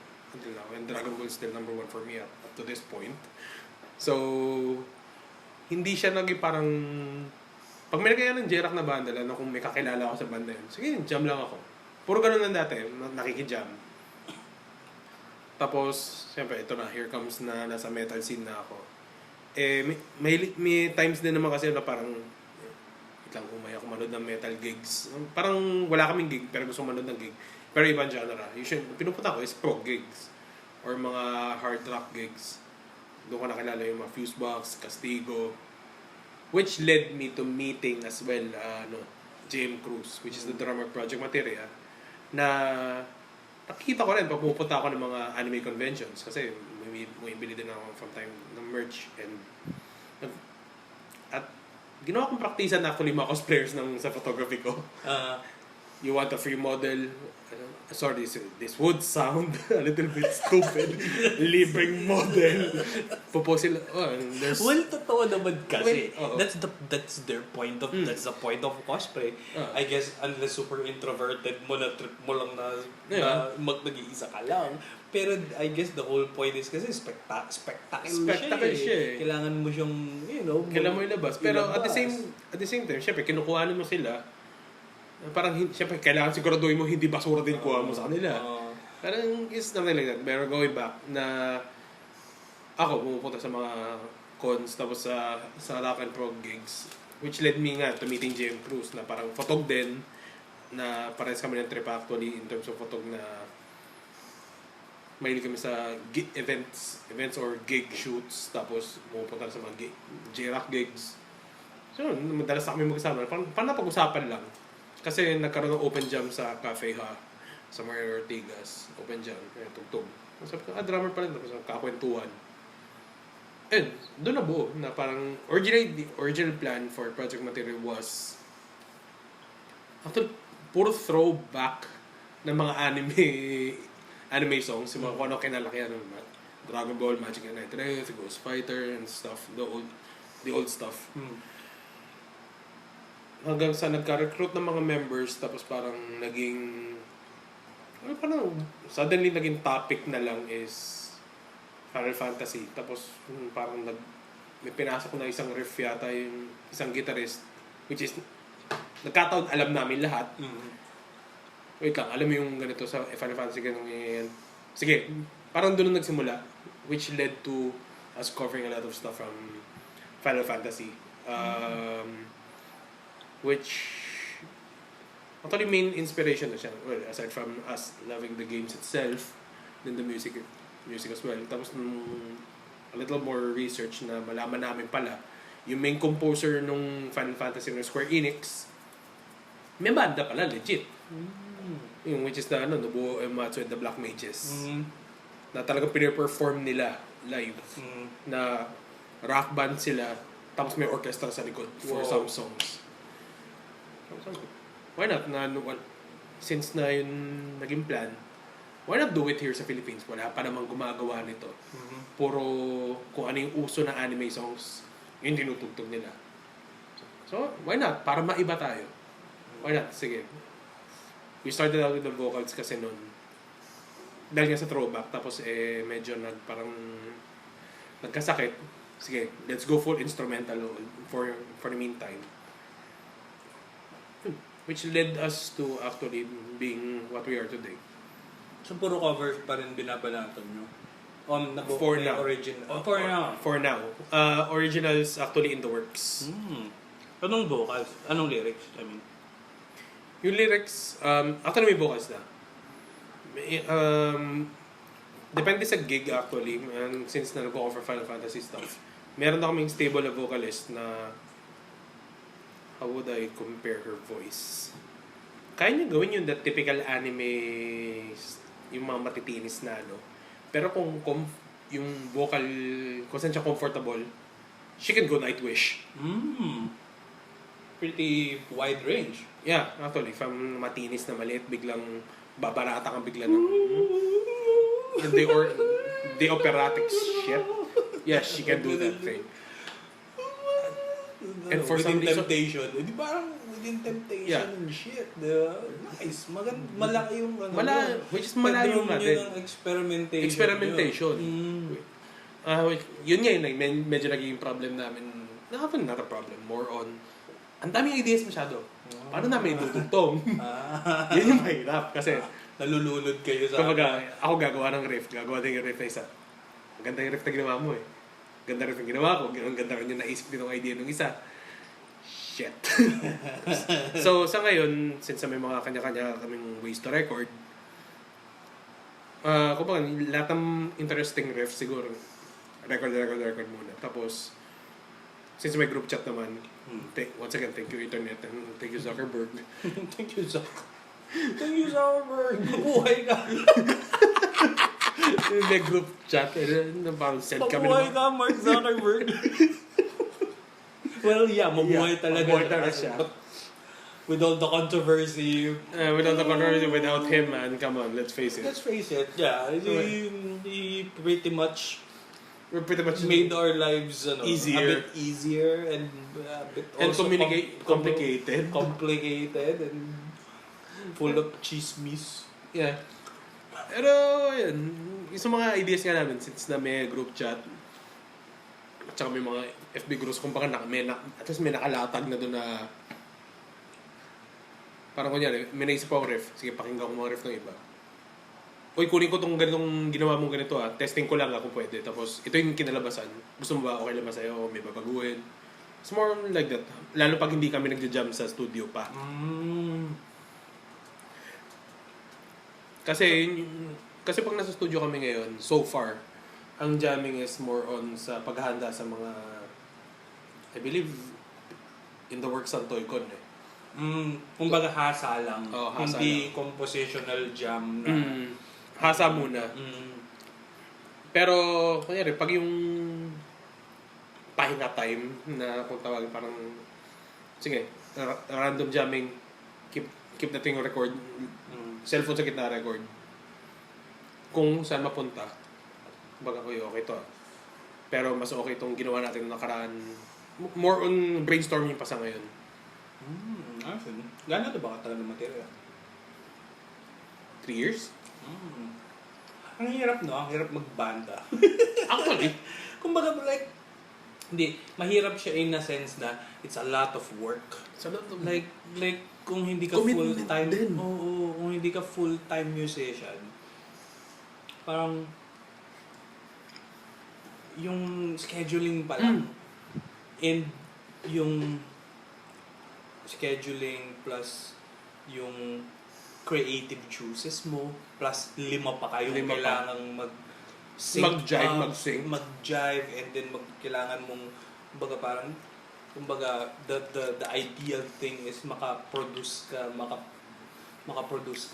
And Dragon Ball is still number one for me up to this point. So, hindi siya parang... Pag may nagkaya ng J-Rock na banda lang, kung may kakilala ako sa banda yun, sige, jam lang ako. Puro ganun lang dati, nakikijam. Tapos, siyempre, ito na, here comes na nasa metal scene na ako. May times din naman kasi na parang lang umaya ako manood ng metal gigs. Parang wala kaming gig, pero gusto manood ng gig. Pero ibang genre. Usually, pinupunta ko is prog gigs. Or mga hard rock gigs. Doon ko nakilala yung mga Fusebox, Castigo. Which led me to meeting as well, James Cruz, which is the drummer of Project Materia. Na nakita ko rin pag pupunta ako ng mga anime conventions. Kasi may bili din ako from time ng merch. At ginawa kong praktisan actually mga cosplayers sa photography ko. you want a free model. Sorry, this would sound a little bit stupid. Libreng model. Propose sila, there's... Well, totoo naman kasi. Well, That's their point of, that's the point of cosplay. I guess, unless super introverted mo na trip mo lang na nag-iisa ka lang. Pero I guess the whole point is kasi spectacle siya eh. Kailangan mo siyang, kailangan mo ilabas. Pero at the same time, syempre, kinukuhanan mo sila. Parang, syempre, kailangan siguraduhin mo hindi basura din kuha mo sa kanila. Parang, it's nothing like that. Pero going back, na ako, pumupunta sa mga cons, tapos sa rock and prog gigs, which led me nga to meeting JM Cruz, na parang photog din, na parehas kami ng trip actually in terms of photog na mahilig kami sa events or gig shoots, tapos pumupunta sa mga J-rock gigs. So, madalas kami magkasama. Parang napag-usapan lang. Kasi nagkaroon ng open jam sa Cafe Ha, sa Mario Ortigas. Open jam, tugtog. Sabi ko, drummer pa rin. Tapos kakwentuhan. And doon na buo, na parang the original plan for project material was actually puro throwback ng mga anime songs, yung mga kung ano kinalakihan ng Dragon Ball, Magic and Night Race, Ghost Fighter and stuff, the old stuff. Hanggang sa nagka-recruit ng mga members, tapos parang suddenly naging topic na lang is Final Fantasy. Tapos parang may pinasok na isang riff yata, yung isang guitarist, which is nagkataon alam namin lahat. Wait lang, alam mo yung ganito sa Final Fantasy, ganun yan. Sige, parang doon na nagsimula, which led to us covering a lot of stuff from Final Fantasy. Which actually main inspiration na siya. Well, aside from us loving the games itself, then the music as well. Tapos a little more research na malaman namin pala, yung main composer nung Final Fantasy ng Square Enix, may banda pala, legit. Yung which is the Nobuo Uematsu and the Black Mages. Na talagang pinaperform nila live. Na rock band sila, tapos may orchestra sa likod for some songs. Why not? Since na yun naging plan, why not do it here sa Philippines? Wala pa namang gumagawa nito. Puro kung ano yung uso ng anime songs, yun tinutugtog nila. So, why not? Para maiba tayo. Why not? Sige. We started out with the vocals kasi nun. Dahil nga sa throwback, tapos medyo parang nagkasakit. Sige, let's go full instrumental for the meantime. Which led us to actually being what we are today. So, puro covers pa rin binabanatan nyo? For now. For now. Originals actually in the works. Anong vocals? Anong lyrics? I mean, yung lyrics, actually may vocals na. Depende sa gig actually. And since na nag-cover Final Fantasy stuff, meron na kaming stable na vocalist na how would I compare her voice? Kaya niya gawin yung that typical anime, yung mga matitinis na Pero kung yung vocal, kung saan siya comfortable, she can go Nightwish. Pretty wide range. Yeah, actually, from matinis na maliit, biglang babarata kang bigla ng the operatic shit. Yeah, she can do that thing. And for some reason, Temptation. Di parang within Temptation and shit. Diba? Nice. Malaki yung which is malayo natin. Experimentation. Yun nga yun, medyo naging problem namin. Not a problem. More on, ang daming ideas masyado. Paano namin itutugtong? Yun yung mahirap. Kasi, nalulunod kayo sa... Kumbaga, ako gagawa ng riff. Gagawa din yung riff na isa. Ang ganda yung riff na ginawa mo eh. Ganda riff yung ginawa ko. Ang ganda rin yung naisip din yung idea ng isa. Shit. So, sa ngayon, since may mga kanya-kanya kaming ways to record, kumbaga, lahat ng interesting riff siguro, record muna. Tapos, since may group chat naman, once again, thank you Internet and thank you Zuckerberg. Thank you Zuckerberg. Mabuhay ka. May group chat. Parang send kami Mabuhay ka, Mark Zuckerberg. Well, yeah, mabuhay talaga. Mabuhay talaga siya. But with all the controversy. Without the controversy, without him, man, come on, let's face it. Let's face it, yeah. He pretty much We're pretty much made our lives easier. a bit easier and a bit and also complicated. complicated and full of chismis. Yeah. Pero, yun. Yung mga ideas nga namin, since na may group chat, at saka may mga FB groups, kung baka at least may nakalatag na doon na parang kunyari, may naisip ako ref. Sige, pakinggan ko mga ref ng iba. Uy, kunin ko itong ganitong ginawa mong ganito testing ko lang kung pwede. Tapos, ito yung kinalabasan. Gusto mo ba okay lang ba sa'yo? O may babaguhin? It's more like that. Lalo pag hindi kami nagja-jam sa studio pa. Kasi pag nasa studio kami ngayon, so far, ang jamming is more on sa paghahanda sa mga, I believe, in the works ng Toycon Kumbaga hasa lang. Hasa hindi lang. Compositional jam na. Hasa muna. Pero, kunyari, pag yung pahinga time na kung tawag parang, sige, random jamming, keep the thing record, cellphone sa gitna record. Kung saan mapunta, baga ko okay to. Pero mas okay itong ginawa natin ng nakaraan. More on brainstorming pa sa ngayon. Actually, gano'n na ba katagal ng material? 3 years? Ang hirap, no? Ang hirap magbanda. Actually. Kumbaga, like, hindi, mahirap siya in a sense na it's a lot of work. It's a lot of Like kung hindi ka commitment full-time, din. kung hindi ka full-time musician, parang yung scheduling pa lang and yung scheduling plus yung creative juices mo plus 5 pa kayong kailangang mag-jive, mag-jive and then kailangan mong kumbaga the ideal thing is makaproduce ka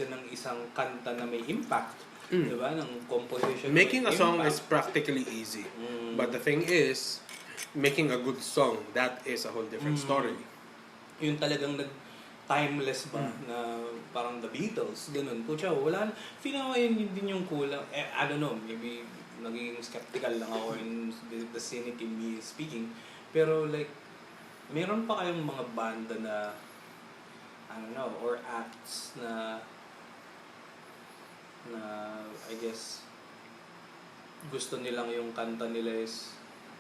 ng isang kanta na may impact. Diba? Ng composition. Making a song is practically easy. But the thing is, making a good song, that is a whole different story. Yung talagang timeless ba na parang The Beatles, ganun. Pucha, wala. Feeling ko yun din yung kulang. I don't know, maybe naging skeptical lang ako in the cynic in me speaking. Pero like, meron pa kayong mga banda na, I don't know, or acts na I guess gusto nilang yung kanta nila is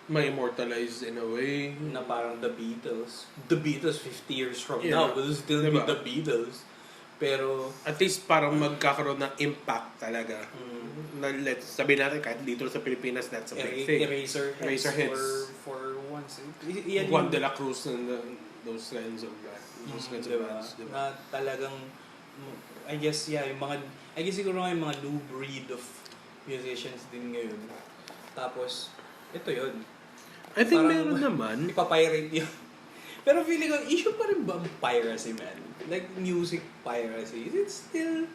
may immortalize in a way na parang The Beatles 50 years from Yeah. now will still Diba? be The Beatles, pero at least parang magkakaroon ng impact talaga. Na let's sabihin natin kahit dito sa Pilipinas, that's a big thing. Eraser hits for once. Juan de la Cruz and those kinds of bands, diba? diba? Na talagang I guess siguro yung mga new breed of musicians din ngayon. Tapos ito yun. I think Parang meron naman. Ipapirate yun. Pero feeling ko, issue pa rin ba ang piracy, man? Like, music piracy. Is it still...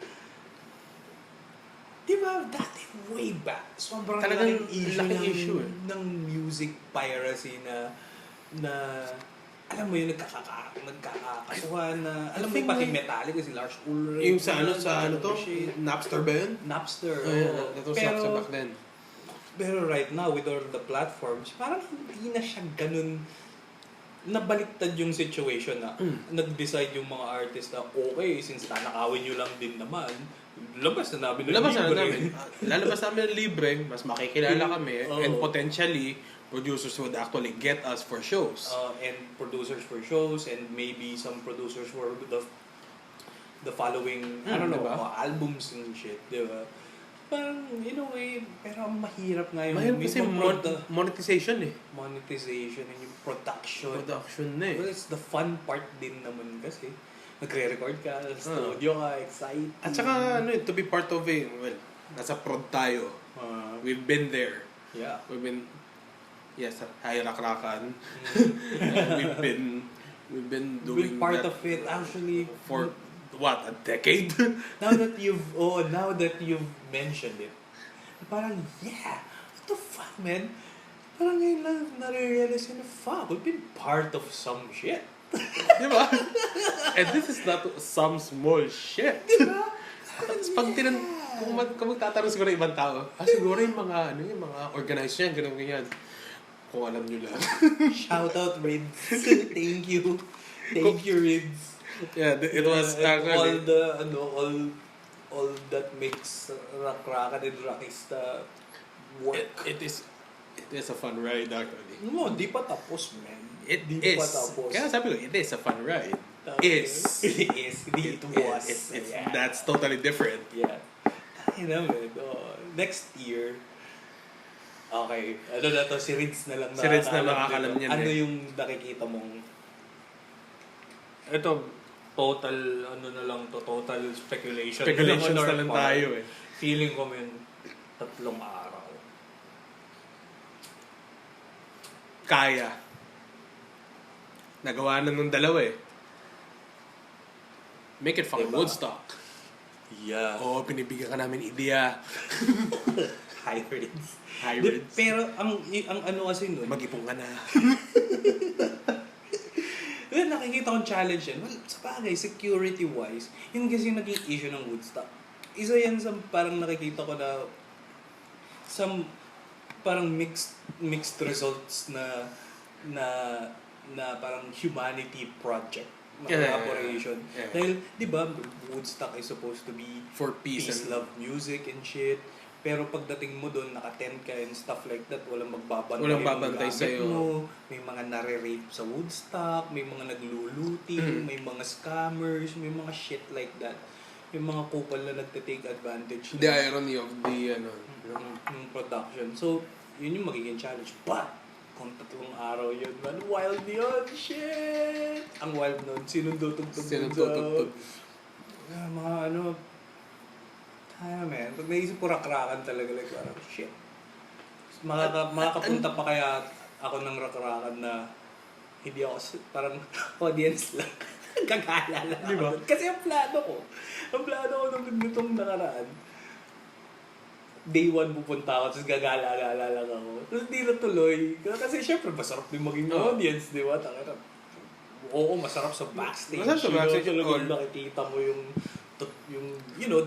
Di ba, dati way back, sobrang Talagang laking issue eh. ng music piracy na alam mo yun, nagkakasuhan na, alam mo yung pati Metallica, si Lars Ulrich. Yung sa ano to? Napster ba yun? Napster. That was Napster back then. Pero right now, with all the platforms, parang hindi na siya ganun nabaliktad yung situation na nag-decide yung mga artist na okay, since tanakawin nyo lang din naman, labas na namin libre. Lalabas namin ng libre, mas makikilala kami, and potentially, producers would actually get us for shows. And producers for shows, and maybe some producers for the following, I don't know, diba? albums and shit, diba? Parang, in a way, pero ang mahirap nga yung... Mahirap kasi monetization eh. Monetization and yung production. Production na eh. Well, it's the fun part din naman kasi. Nagre-record ka, studio ka, excited. At saka, to be part of it, well, nasa prod tayo. We've been there. Yeah. We've been, yes, hayrak-rakan. We've been doing part that of it, actually. For, what, a decade? now that you've mentioned it, parang, yeah, what the fuck, man? Parang ngayon lang nare-realize ko na, fuck, we've been part of some shit. Di ba? And this is not some small shit. Tapos pag kung magtatanong siguro ng ibang tao, siguro yung mga, yung mga organized yan, ganyan. Kung alam nyo lang. Shout out, Rids. Thank you. Thank you, Rids. Yeah, it was all the, all that makes Rakrakan and Rakista work. It is a fun ride, actually. No, di pa tapos, man. It Di is. pa tapos. Kaya sabi ko, it is a fun ride. It was. Yeah. That's totally different. Yeah. Ay naman. Next year, okay, ano na to, si Rids na lang Si Rids na makakalam niyan. Ano yung nakikita mong, ito, total, total speculation. Speculations na lang tayo eh. Feeling ko, man, 3 araw. Kaya. Nagawa na nung 2 eh. Make it fucking Diba? Woodstock. Yeah. Oo, pinibigyan ka namin ideya. Hybrids. Hybrids. Pero ang ano kasi nun, Mag-ipong ka na. well, nakikita kong challenge yan. Well, sa bagay, security-wise, yun kasi yung naging issue ng Woodstock. Isa yan sa parang nakikita ko na parang mixed results na parang humanity project. Collaboration. Yeah. Dahil, di ba, Woodstock is supposed to be For peace and love music and shit. Pero pagdating mo doon, naka-tent ka and stuff like that, walang magbabantay. Walang babantay gamit sa'yo. mo. May mga nare-rape sa Woodstock, may mga nagluluting, may mga scammers, may mga shit like that. May mga couple na nagte-take advantage The irony of the, ng production. So, yun yung magiging challenge. But, kung 3 araw yun, man, wild yun, shit! Ang wild nun, sinundutugtog mga man, pag naisip ko Rakrakan talaga, like, parang, shit. Makakapunta pa kaya ako ng Rakrakan na hindi ako, parang audience lang. Gagala lang diba? ako. Kasi ang plano ko nung nitong nakaraan, day 1 pupunta ako, tapos gagala-gala lang ako. Tapos hindi natuloy. Kasi syempre, masarap din maging audience, di ba? Oo, masarap sa backstage. Masarap sa backstage. Talagang nakikita mo yung you know,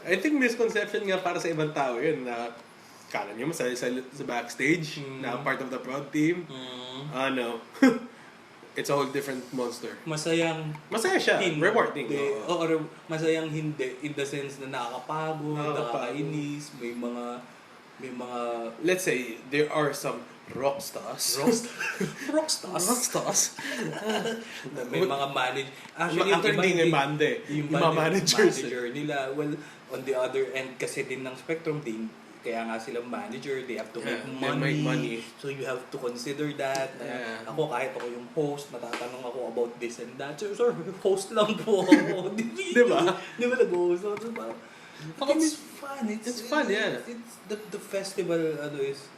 I think misconception nga para sa ibang tao yun na kala nyo masaya sa backstage na part of the prod team. No. It's a whole different monster. Masaya siya. Rewarding. Masayang hindi in the sense na nakakapagod, nakakainis, may mga let's say there are some rockstars. May mga manage. Actually, hindi yung bande. Yung mga managers. Manager nila. Well, on the other end kasi din ng spectrum din, kaya nga silang manager, they have to make money. So you have to consider that. Ako, kahit ako yung host, matatanong ako about this and that. Sir, host lang po ako. Di ba? Di ba nag-host? It's fun. It's fun, yeah. It's the festival, is,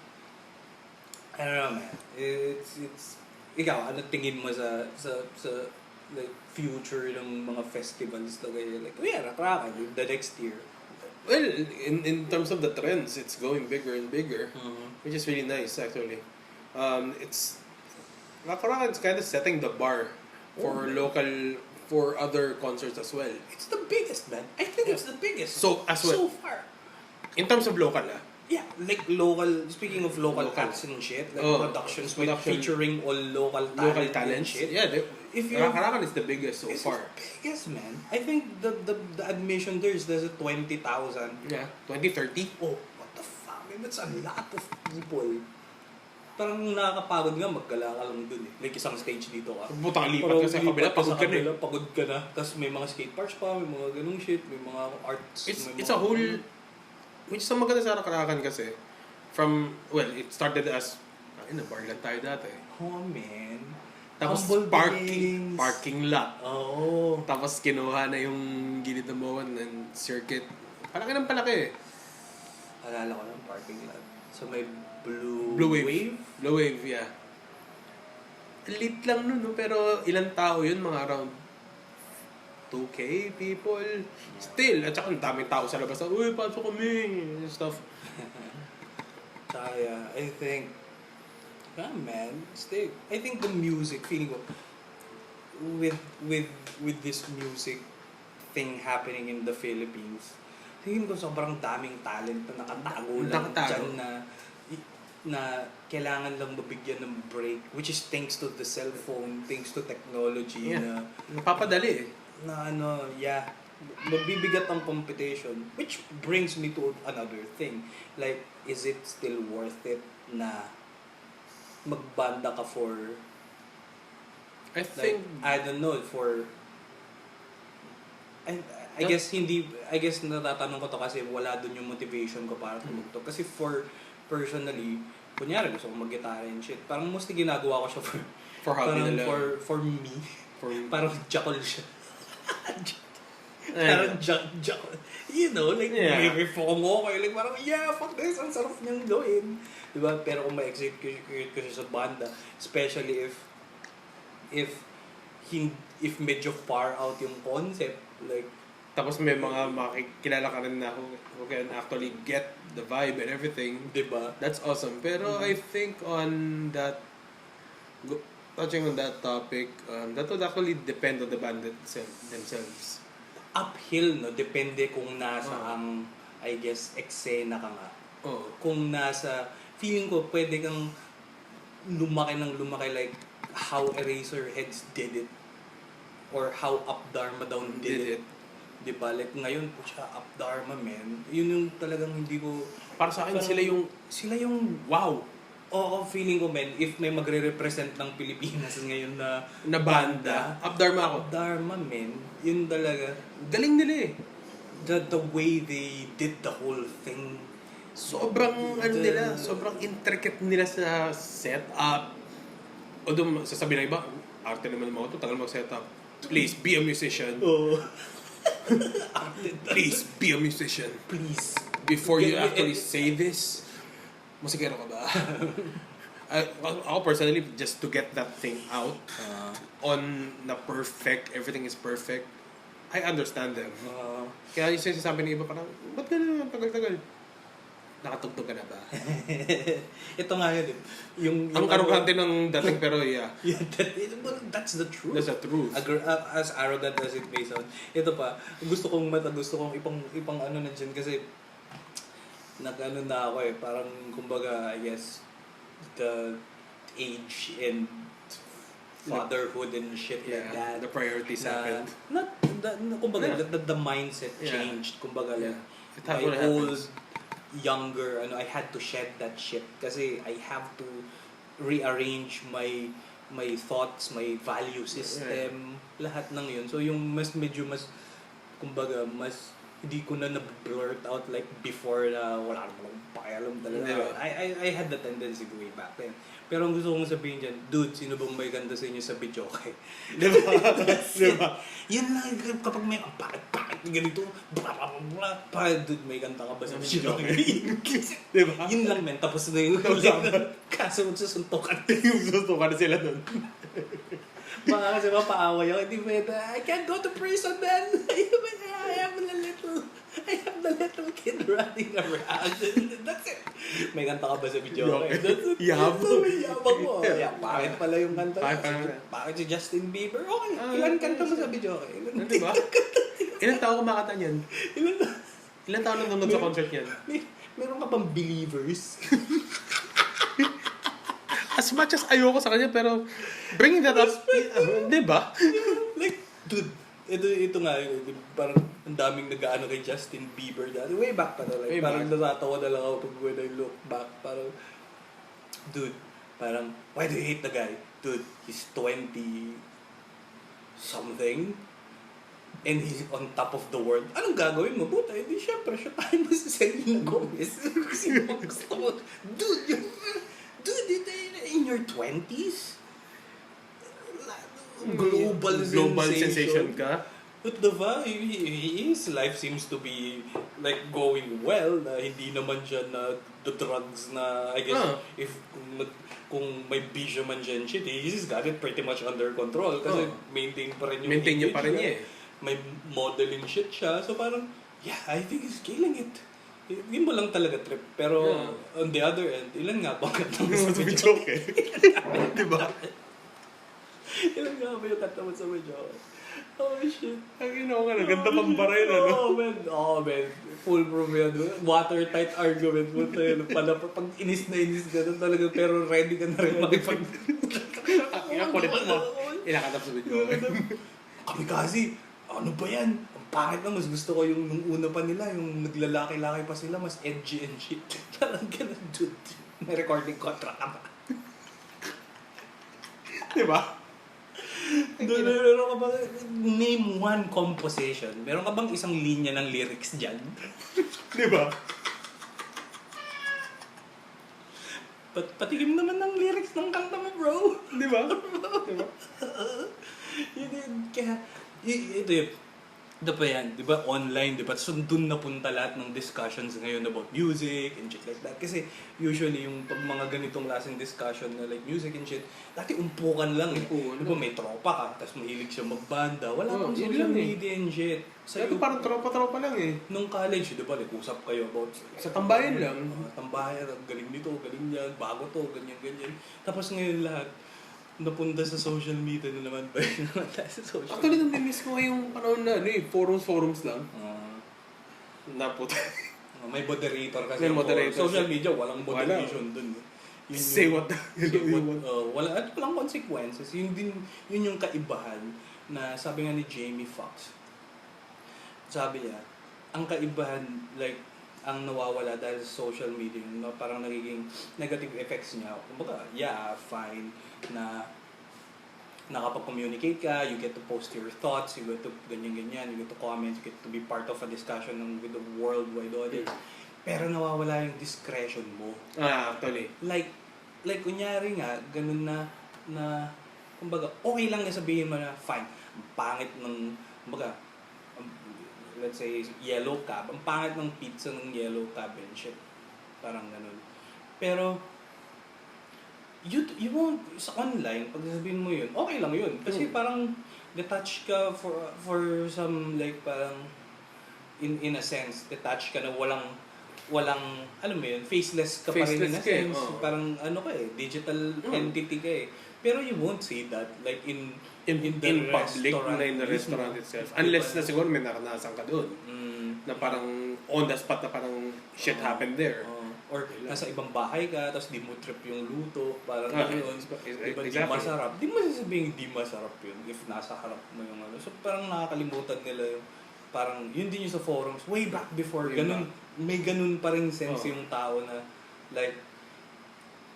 I don't know, man. It's ikaw, ano tingin mo sa like future ng mga festivals na ganyan? Like, Rakrakan, the next year. Well, in terms of the trends, it's going bigger and bigger, which is really nice actually. Rakrakan is kind of setting the bar for other concerts as well. It's the biggest, man. I think it's the biggest. So as well. So far. In terms of local, Yeah, like speaking of local acts and shit, like productions featuring all local talent and shit. Yeah, if you Rakrakan is the biggest so far. The biggest, man. I think the admission there's 20,000. Yeah, 20-30. Oh, what the fuck? Man, that's a lot of people. Parang nakakapagod nga, maggala ka lang dun eh. Like isang stage dito ka. Butang lipat ka sa kabila, pagod ka na. Tapos may mga skate parks pa, may mga ganung shit, may mga arts. It's a whole, which is ang maganda sa Rakrakan kasi, it started as, bar lang tayo dati. Oh, man. Tapos parking lot. Oo. Tapos kinuha na yung gilid ng bawan ng circuit. Palaki ng palaki. Alala ko ng parking lot. So may Blue Wave? Blue Wave, yeah. Lit lang nun, no? Pero ilang tao yun? Mga around 2K people. Still, at saka ang daming tao sa labas. Uy, pasok kami! Stuff. Tsaka, I think Yeah, man. Stay. I think the music, feeling ko, with with this music thing happening in the Philippines, tingin ko sobrang daming talent na nakatago lang dyan na kailangan lang mabigyan ng break, which is thanks to the cellphone, thanks to technology na napapadali na mabibigat ang competition, which brings me to another thing, like, is it still worth it na magbanda ka for, I think, I don't know, for I guess natatanong ko to kasi wala dun yung motivation ko para tumugtog. Kasi personally, kunyari gusto ko mag-gitara and shit, parang mostly ginagawa ko siya for hobby na lang. For me. Parang jackal siya. Parang jackal. You know, like, may phone mo okay. Like, parang, fuck this, ang sarap niyang gawin. Diba? Pero kung ma-execute ko siya sa banda, especially if medyo far out yung concept, like, tapos may mga makikilala ka rin na who can actually get the vibe and everything. Diba? That's awesome. Pero I think touching on that topic, that would actually depend on the band themselves. Uphill, no? Depende kung nasa ang, I guess, eksena ka nga. Kung nasa, feeling ko, pwede kang lumaki like how Eraserheads did it. Or how Up Dharma Down did it. Diba? Like, ngayon po siya, Up Dharma, man. Yun yung talagang hindi ko... Para sa akin, sila yung wow. Oo, feeling ko, man, if may magre-represent ng Pilipinas ngayon na banda, Up Dharma ako. Up Dharma, man. Yun talaga. Galing nila eh. The way they did the whole thing. Sobrang intricate nila sa setup. Although, sasabihin na iba, arte naman mga ito, tagal mag-setup. Please, be a musician. Please, be a musician. Please. Before you actually say this, musikero ka ba? Ako personally, just to get that thing out, on na perfect, everything is perfect, I understand them. Kaya yung sinasabi ng iba parang, ba't gano'n tagal-tagal? Nakatugtog ka na ba? Ito nga yun. Ang arrogante ng dating pero that's the truth. That's the truth. As arrogant as it may sound. Ito pa, gusto kong ipang ano na dyan kasi nag-ano na ako eh. Parang kumbaga, I guess, the age and fatherhood and shit like that. The priorities happened. Kumbaga, the mindset changed. Kumbaga, like, my old younger, I had to shed that shit kasi I have to rearrange my thoughts, my value system, lahat ng yun. So yung kumbaga, hindi ko na blurt out like before na wala namang pakialam talaga. I had the tendency way back then. Pero ang gusto kong sabihin dyan, dude, sino bang may ganda sa inyo sa video? Okay. Diba? Yan lang, kapag may pakit ganito, dude, may ganda ka ba sa video? Diba? Yun lang, men. Tapos na yung kaso magsusuntukan. Susuntukan sila dun. Mga kasi mapaaway ako, hindi pwede. I can't go to prison then. I have the little kid running around. That's it. May kanta ka ba sa video? Yabang. Yabang mo. Bakit pala yung kanta? Bakit si Justin Bieber? Okay. Ilan kanta mo sa video? Diba? Ilan taon kumakanta niyan? Ilan taon nanonood sa concert niyan? Meron ka bang believers? As much as ayoko sa kanya, pero bringing that up, diba? Like, dude, ito nga, parang ang daming nag-aano kay Justin Bieber dati. Way back pa na, like, parang natatawa na lang ako when I look back. Parang, dude, parang, why do you hate the guy? Dude, he's 20-something and he's on top of the world. Anong gagawin mo? Buta, hindi syempre, siya tayo mo si Selena Gomez. Sino bang gusto mo? Dude, in your 20s? Global sensation ka? But his life seems to be like going well. Hindi naman siya na the drugs na I guess kung may bisyo man dyan shit, he's got it pretty much under control kasi maintain niya pa rin niya. May modeling shit siya. So parang, I think he's killing it. Hindi mo lang talaga trip. Pero on the other end, ilan nga ba kanta mo sa Joke eh. Diba? Ilan nga ba yung kanta mo sa Medjoke? Oh shit. Ang ino nga, ganda pang baray na, no? Oh man. Full proof yan. Watertight argument mo tayo. Pag inis na inis ka doon talaga, pero ready ka na rin makipag... Ang kulit mo. Inakatap sa video. Kami kasi, ano ba yan? Ang pangit na, mas gusto ko yung nung una pa nila, yung naglalaki-laki pa sila, mas edgy and shit. Parang ganun, dude. May recording contract ka pa. Diba? Meron ka ba, name one composition. Meron ka bang isang linya ng lyrics dyan? Diba? Patikim naman ng lyrics ng kanta mo, bro. Diba? Diba? Kaya, ito yun. Ito pa yan, di ba, online, di ba? So, dun napunta lahat ng discussions ngayon about music and shit like that. Kasi, usually, yung pag mga ganitong klaseng discussion na like music and shit, dati umpukan lang eh. Di ba, may tropa ka, tapos mahilig siya magbanda. Wala pang social media and shit. Ito parang tropa-tropa lang eh. Nung college, di ba, usap kayo about... Sa tambayan lang. Tambayan, galing nito, galing yan, bago to, ganyan. Tapos ngayon lahat, napunta sa social media na naman ba? Sa social media. Actually, nang-miss ko ngayong panahon na, forums lang. Naputa. May moderator kasi. May moderator. Social media, walang moderation dun. Say what walang consequences. Yun yung kaibahan na sabi nga ni Jamie Foxx. Sabi niya, ang kaibahan, like, ang nawawala dahil sa social media, no, parang nagiging negative effects niya. Kumbaga, yeah, fine, na nakapag-communicate ka, you get to post your thoughts, you get to ganyan-ganyan, you get to comment, you get to be part of a discussion with the worldwide audience. Pero nawawala yung discretion mo. Actually. Like kunyari nga, ganun na, kumbaga, okay lang na sabihin mo na, fine, ang pangit ng, kumbaga, let's say, yellow cab. Ang pangit ng pizza ng yellow cab and shit. Parang ganun. Pero, you won't, sa online, pag sabihin mo yun, okay lang yun. Kasi parang, detach ka for some, like, parang, in a sense, detach ka na walang, alam mo yun, faceless ka pa rin in a sense. Parang, digital entity ka eh. Pero you won't say that, like, in public na in the restaurant itself. Unless na siguro may naranasan ka doon. Na parang on the spot na parang shit happened there. Or nasa ibang bahay ka, tapos di mo trip yung luto. Parang yun. Diba di masarap? Di mo sasabihin di masarap yun if nasa harap mo yung ano. So parang nakakalimutan nila yung parang yun din yung sa forums. Way back before, ganun, may ganun pa rin sense yung tao na like,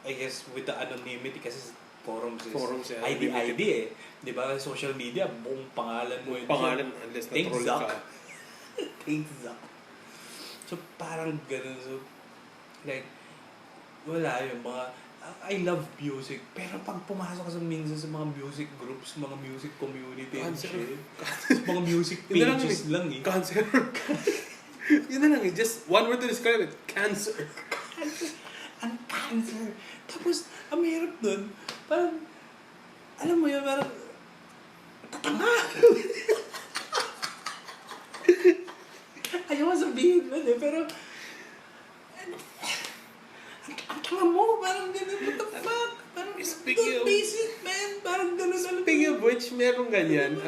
I guess with the anonymity kasi forums is ID eh. Di ba? Social media, buong pangalan mo yun. Pangalan, unless na-troll ka. Take Zuck. So, parang ganun. So, like, wala yung mga, I love music. Pero pag pumasok ka minsan sa mga music groups, mga music community and shit, mga music pages lang eh. Cancer. Yun na lang eh. Just one word to describe it. Cancer. Ang cancer. Tapos, ang mahirap dun, parang, alam mo yun, parang, tatanga! Ayaw mo sabihin nun eh, pero, ang tanga mo, parang gano'n, what the fuck? Parang, don't basic, man. Parang gano'n. Speaking of which, meron ganyan.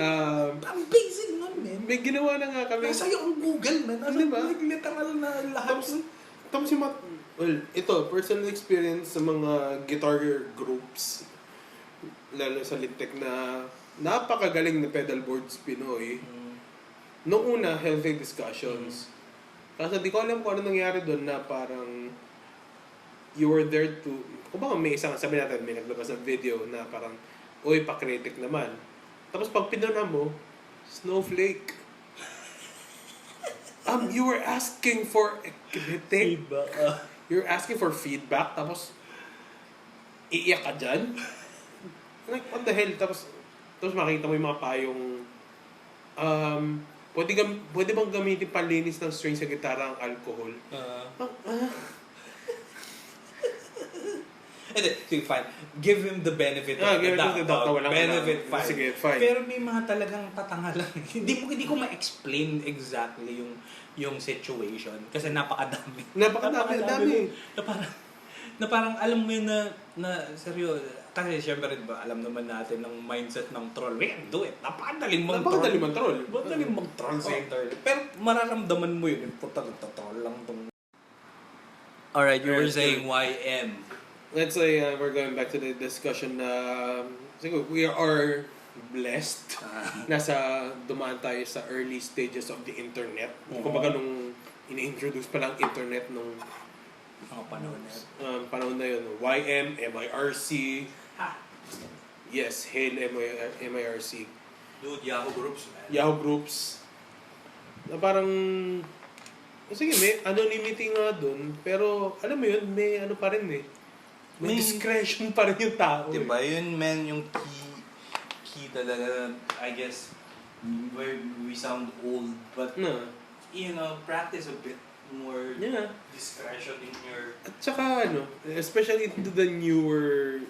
Ang basic nun, man. May ginawa na nga kami. Nasa iyo ang Google, man. Ano diba? Like, literal na lahat. Tapos yung well, ito, personal experience sa mga guitar groups, lalo sa Lintek na napakagaling na pedalboards Pinoy. Noong una, healthy discussions. Kasi di ko alam kung ano nangyari doon na parang you were there to, kung baka may isang, sabi natin, may naglabas ng video na parang, uy, pa-critic naman. Tapos pag pinuna mo, snowflake. You were asking for a critic. Feedback. You're asking for feedback, tapos iiyak ka dyan? Like, what the hell? Tapos makita mo yung mga payong pwede bang gamitin panlinis ng strings sa gitara ang alcohol? Hindi, sige, fine. Give him the benefit of the doubt. Benefit, fine. Sige, fine. Pero may mga talagang tatanga lang. Hindi ko ma-explain exactly yung situation. Kasi napakadami. Napakadami. Na parang alam mo yun na seryo. Kasi syempre rin ba, alam naman natin ng mindset ng troll. We can do it. Napakadaling mang troll. Napakadaling mang troll sa internet. Pero mararamdaman mo yun. Importante, troll lang tong... Alright, you were saying YM. Let's say we're going back to the discussion na siguro we are blessed. Nasa dumaan tayo sa early stages of the internet. Kumbaga nung ini-introduce pa lang internet nung panahon na yun. YM, MIRC. Yes, Hail MIRC. Dude, Yahoo Groups, man. Yahoo Groups. Na parang sige, may anonymity nga dun. Pero alam mo yun, may ano pa rin eh. May discretion pa rin yung tao. Diba? Yun, man, yung key talaga, I guess, where we sound old, but, you know, practice a bit more discretion in your... At saka, especially into the newer,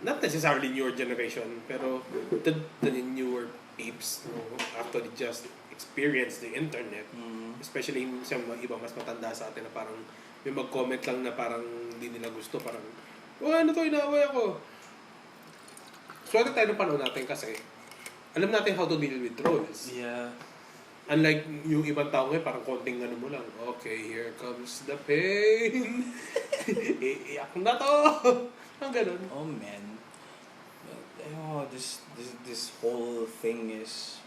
not necessarily newer generation, pero the newer apes who actually just experience the internet. Especially sa mga iba mas matanda sa atin na parang may mag-comment lang na parang hindi nila gusto, parang ano to, inaaway ako. Swerte tayo ng panahon natin kasi alam natin how to deal with trolls. Yeah. Unlike yung ibang tao ngayon, parang konting mo lang. Okay, here comes the pain. Iiyak na to. Ang ganun. Oh, man. This whole thing is...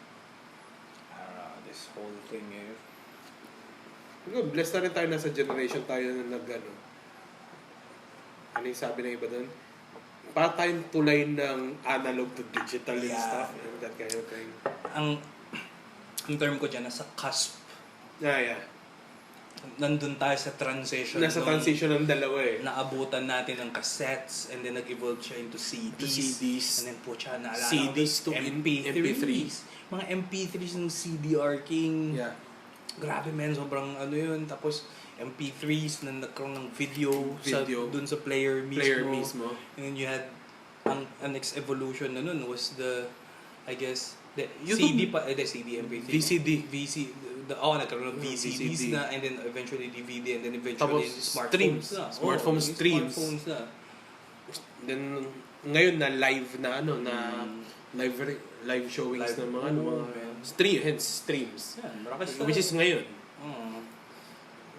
this whole thing is... Blessed na rin tayo nasa generation tayo na ano yung sabi ng iba doon? Para tayong tulay ng analog to digital and stuff. And that kind of thing. Ang term ko dyan, nasa cusp. Yeah. Nandun tayo sa transition. Nasa transition ng dalawa eh. Naabutan natin ng cassettes and then nag-evolve siya into CDs. And then po siya naalala CDs to MP3s. Mga MP3s ng CDR King. Yeah. Grabe man, sobrang yun. Tapos MP3s na nagkaroon ng video. Dun sa player mismo. And then you had ang next evolution na nun was I guess the CD MP3. VCD. Nagkaroon ng VCDs na, and then eventually DVD, and then eventually smartphones na. Smartphone streams. Smartphones na. Then ngayon na live na live showings ng mga streams. Yeah, which is ngayon.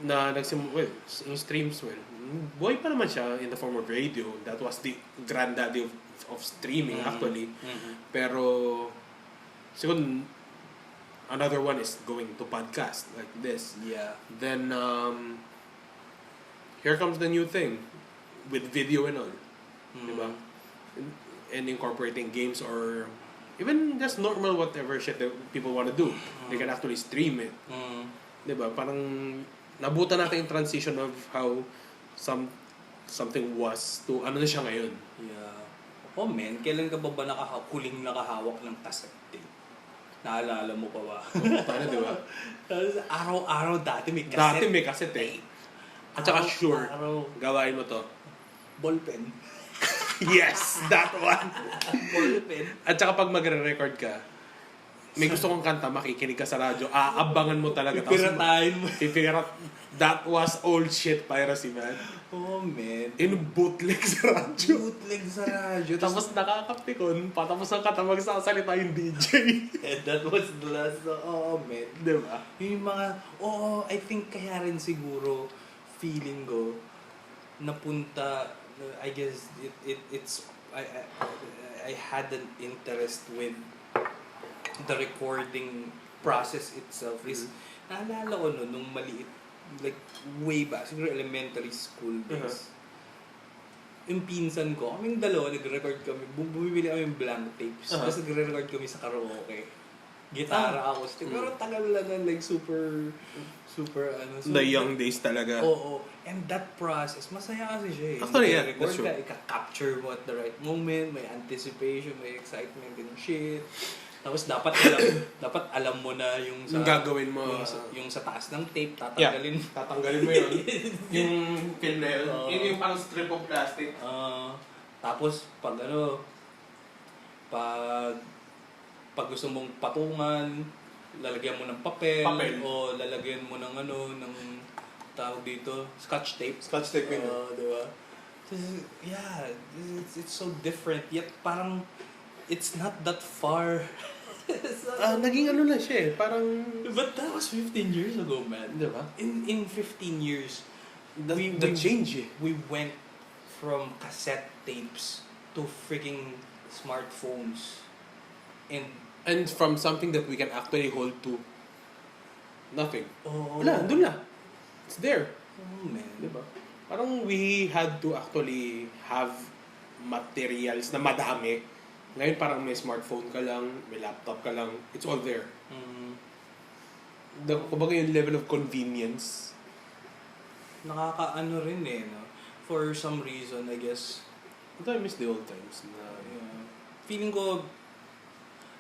Na yung streams, buhay pa naman siya in the form of radio. That was the granddaddy of streaming actually. Pero siguro another one is going to podcast like this. Yeah. Then here comes the new thing with video and all. Diba? And incorporating games or even just normal whatever shit that people want to do. They can actually stream it. Diba? Parang nabutan natin yung transition of how something was to ano na siya ngayon. Yeah. Oh man, kailan ka ba huling nakahawak ng cassette tape? Naalala mo pa ba? Paano, di ba? Araw-araw dati may cassette eh. At saka sure, gawain mo to. Ballpen. Yes, that one. Ballpen. At saka pag magre-record ka, may gusto kong kanta, makikinig ka sa radyo, aabangan mo talaga. Pipiratahin mo. That was old shit piracy, man. Oh, man. Bootleg sa radyo. Tapos nakakapikon, patapos ang kata magsasalita yung DJ. And that was the last, man. Diba? Yung mga, I think kaya rin siguro, feeling ko, napunta, I guess, I had an interest with the recording process itself is, naalala ko nung maliit, like way back, siguro elementary school days. Yung pinsan ko, kaming dalawa, nag-record kami, bumibili kami yung blank tapes, tapos nag-record kami sa karaoke. Gitara, acoustic, pero tagal lang na, like super the young days talaga. Oo. And that process, masaya kasi siya eh. Actually, yeah, record that's true. ka, ika-capture mo at the right moment, may anticipation, may excitement and shit. Tapos dapat alam mo na yung sa Yung gagawin mo. yung sa taas ng tape Tatanggalin mo yun. Yung film na yun. Yun yung parang strip of plastic. Tapos pag gusto mong patungan, lalagyan mo ng papel. O lalagyan mo ng ng tawag dito, scotch tape. Scotch tape yun. Diba? Yeah, it's so different. Yet parang it's not that far. Naging ano na siya eh. Parang... But that was 15 years ago, man. Diba? In 15 years, the change eh. We went from cassette tapes to freaking smartphones. And from something that we can actually hold to nothing. Wala, doon na. It's there. Oh, man. Diba? Parang we had to actually have materials na madami. Ngayon parang may smartphone ka lang, may laptop ka lang, it's all there. Kumbaga yung level of convenience. Nakakaano rin eh, no? For some reason, I guess. I miss the old times. Feeling ko,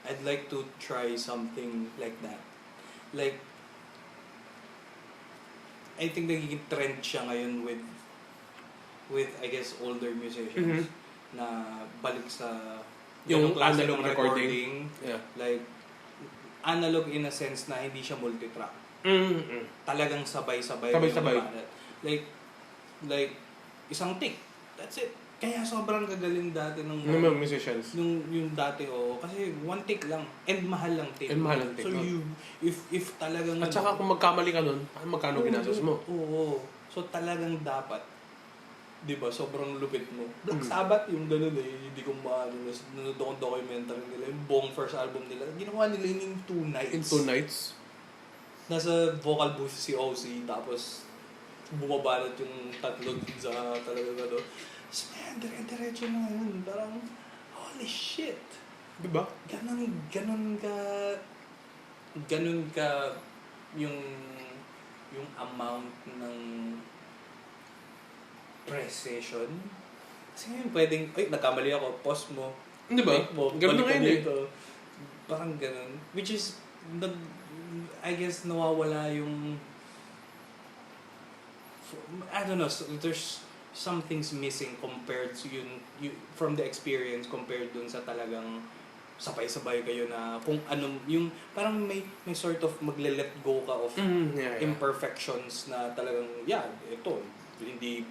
I'd like to try something like that. Like, I think nagiging trend siya ngayon with I guess older musicians na balik sa yung klase analog ng recording. Yeah. Like analog in a sense na hindi siya multitrack. Talagang sabay-sabay. Like isang take. That's it. Kaya sobrang gagaling dati ng mga musicians. Yung dati kasi one take lang and mahal lang take. So you if talagang at saka kung magkamali ka nun, magkano ginastos mo? Oo. So talagang dapat 'di ba sobrang lupit mo. Black Sabbath yung ganoon eh, hindi ko maano nanonood akong documentary nila, yung buong first album nila. Ginawa nila in 2 nights. In 2 nights. Nasa vocal booth si OC tapos bumabalot yung tatlo sa talagang man, dire-diretso na yun. Parang, holy shit. Diba? Ganon ka yung amount ng precision. Kasi ngayon pwedeng, nagkamali ako, pause mo. Diba? Ganon na ngayon eh. Parang ganon. Which is, I guess nawawala yung, I don't know, there's some things missing compared to you from the experience compared dun sa talagang sabay-sabay kayo na kung anong yung parang may sort of magle-let go ka of imperfections na talagang ito hindi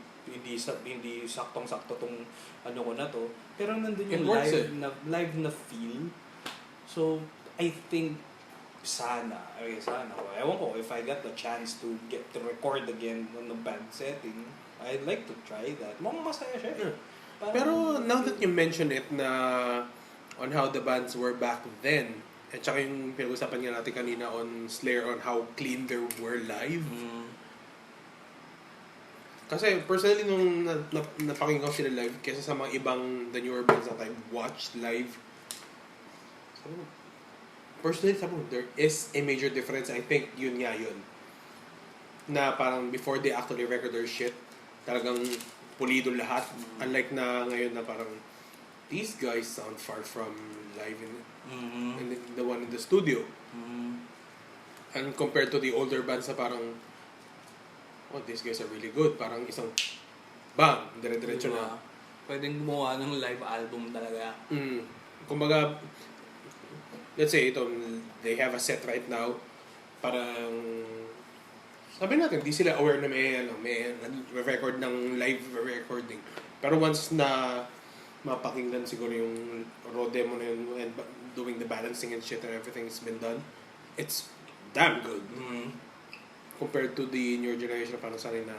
saktong-sakto tong ko na to pero nandun yung live na feel. So I think ewan ko if I got the chance to get to record again on a band setting, I'd like to try that. Mukhang masaya siya eh. Pero now that you mention it na on how the bands were back then, at saka yung pinag-usapan nga natin kanina on Slayer on how clean they were live. Kasi personally nung napakinggan ko sila live kaysa sa mga ibang the newer bands that I've watched live, personally sabi ko, there is a major difference. I think yun na parang before they actually record their shit, talagang pulido lahat. Unlike na ngayon na parang these guys sound far from live in the one in the studio. And compared to the older bands na parang these guys are really good. Parang isang bang, dire-diretso na. Pwedeng gumawa ng live album talaga. Kumbaga, let's say they have a set right now. Parang sabi natin, di sila aware na may record ng live recording. Pero once na mapakinggan siguro yung raw demo na yun and doing the balancing and shit and everything's been done, it's damn good. Compared to the newer generation na parang sanay na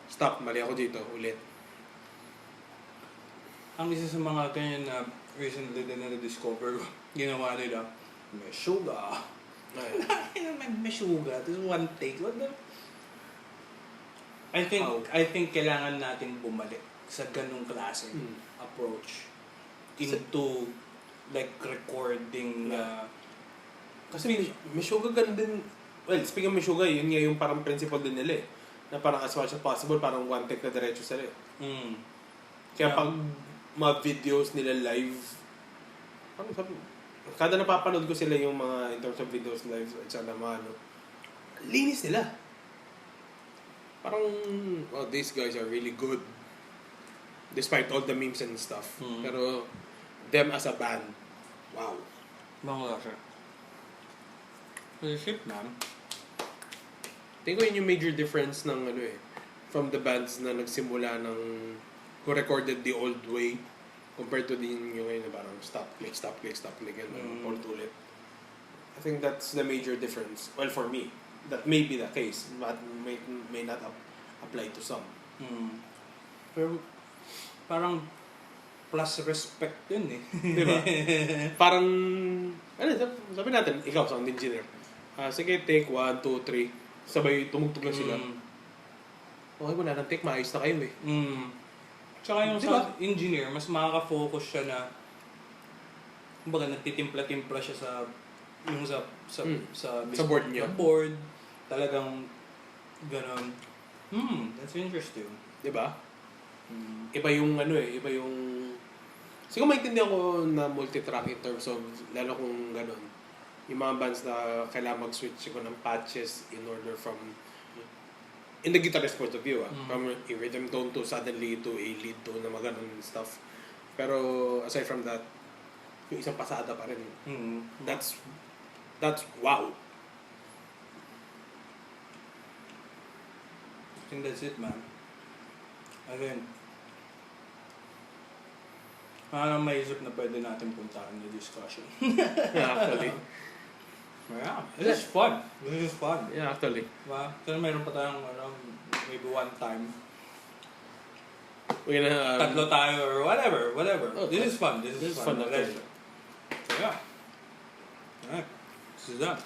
stop, mali ako dito, ulit. Ang isa sa mga ganyan na recently din na-discover ko, ginawa nila, may sugar. May sugar. This is one take. What the? I think kailangan natin bumalik sa ganung klase approach into like recording kasi may sugar ganun din. Well, speaking of may sugar, yun nga yung parang principle din nila eh. Na parang as much as possible, parang one take na diretso sila eh. Kaya pag mga videos nila live, ano sabi mo? kada napapanood ko sila yung mga in terms of videos, lives, at saka mga ano, linis nila. Parang, oh, these guys are really good. Despite all the memes and stuff. Pero, them as a band, wow. Bangla siya. Shit, man. Tingin ko yun yung major difference ng ano eh, from the bands na nagsimula ng, who recorded the old way, compared to din yung ngayon na parang stop, click, and ulit. I think that's the major difference. Well, for me, that may be the case, but may not apply to some. Pero parang plus respect yun eh. Di ba? Parang, ano, sabi natin, ikaw, sound engineer. Sige, take 1, 2, 3. Sabay, tumugtog lang sila. Okay, wala nang take, maayos na kayo eh. Tsaka yung Diba? sound engineer, mas makaka-focus siya na kumbaga nagtitimpla-timpla siya sa yung sa board niya. Sa board. Talagang ganon. That's interesting. Diba? Iba yung ano eh, iba yung... Siguro maintindihan ko na multi-track in terms of, lalo kung ganon. Yung mga bands na kailangan mag-switch ko ng patches in order from... In the guitarist point of view, from a rhythm tone to suddenly to a lead tone na mga ganon stuff. Pero aside from that, yung isang pasada pa rin. That's wow. I think that's it, man. Again, parang maisip na pwede natin puntahan yung discussion. Yeah, actually. Yeah, this is fun. This is fun. Yeah, actually. Diba? Kasi mayroon pa tayong maybe one time. We're gonna... Tatlo tayo or whatever. Oh, This is fun. This is fun. Actually. So yeah. Alright. This is that.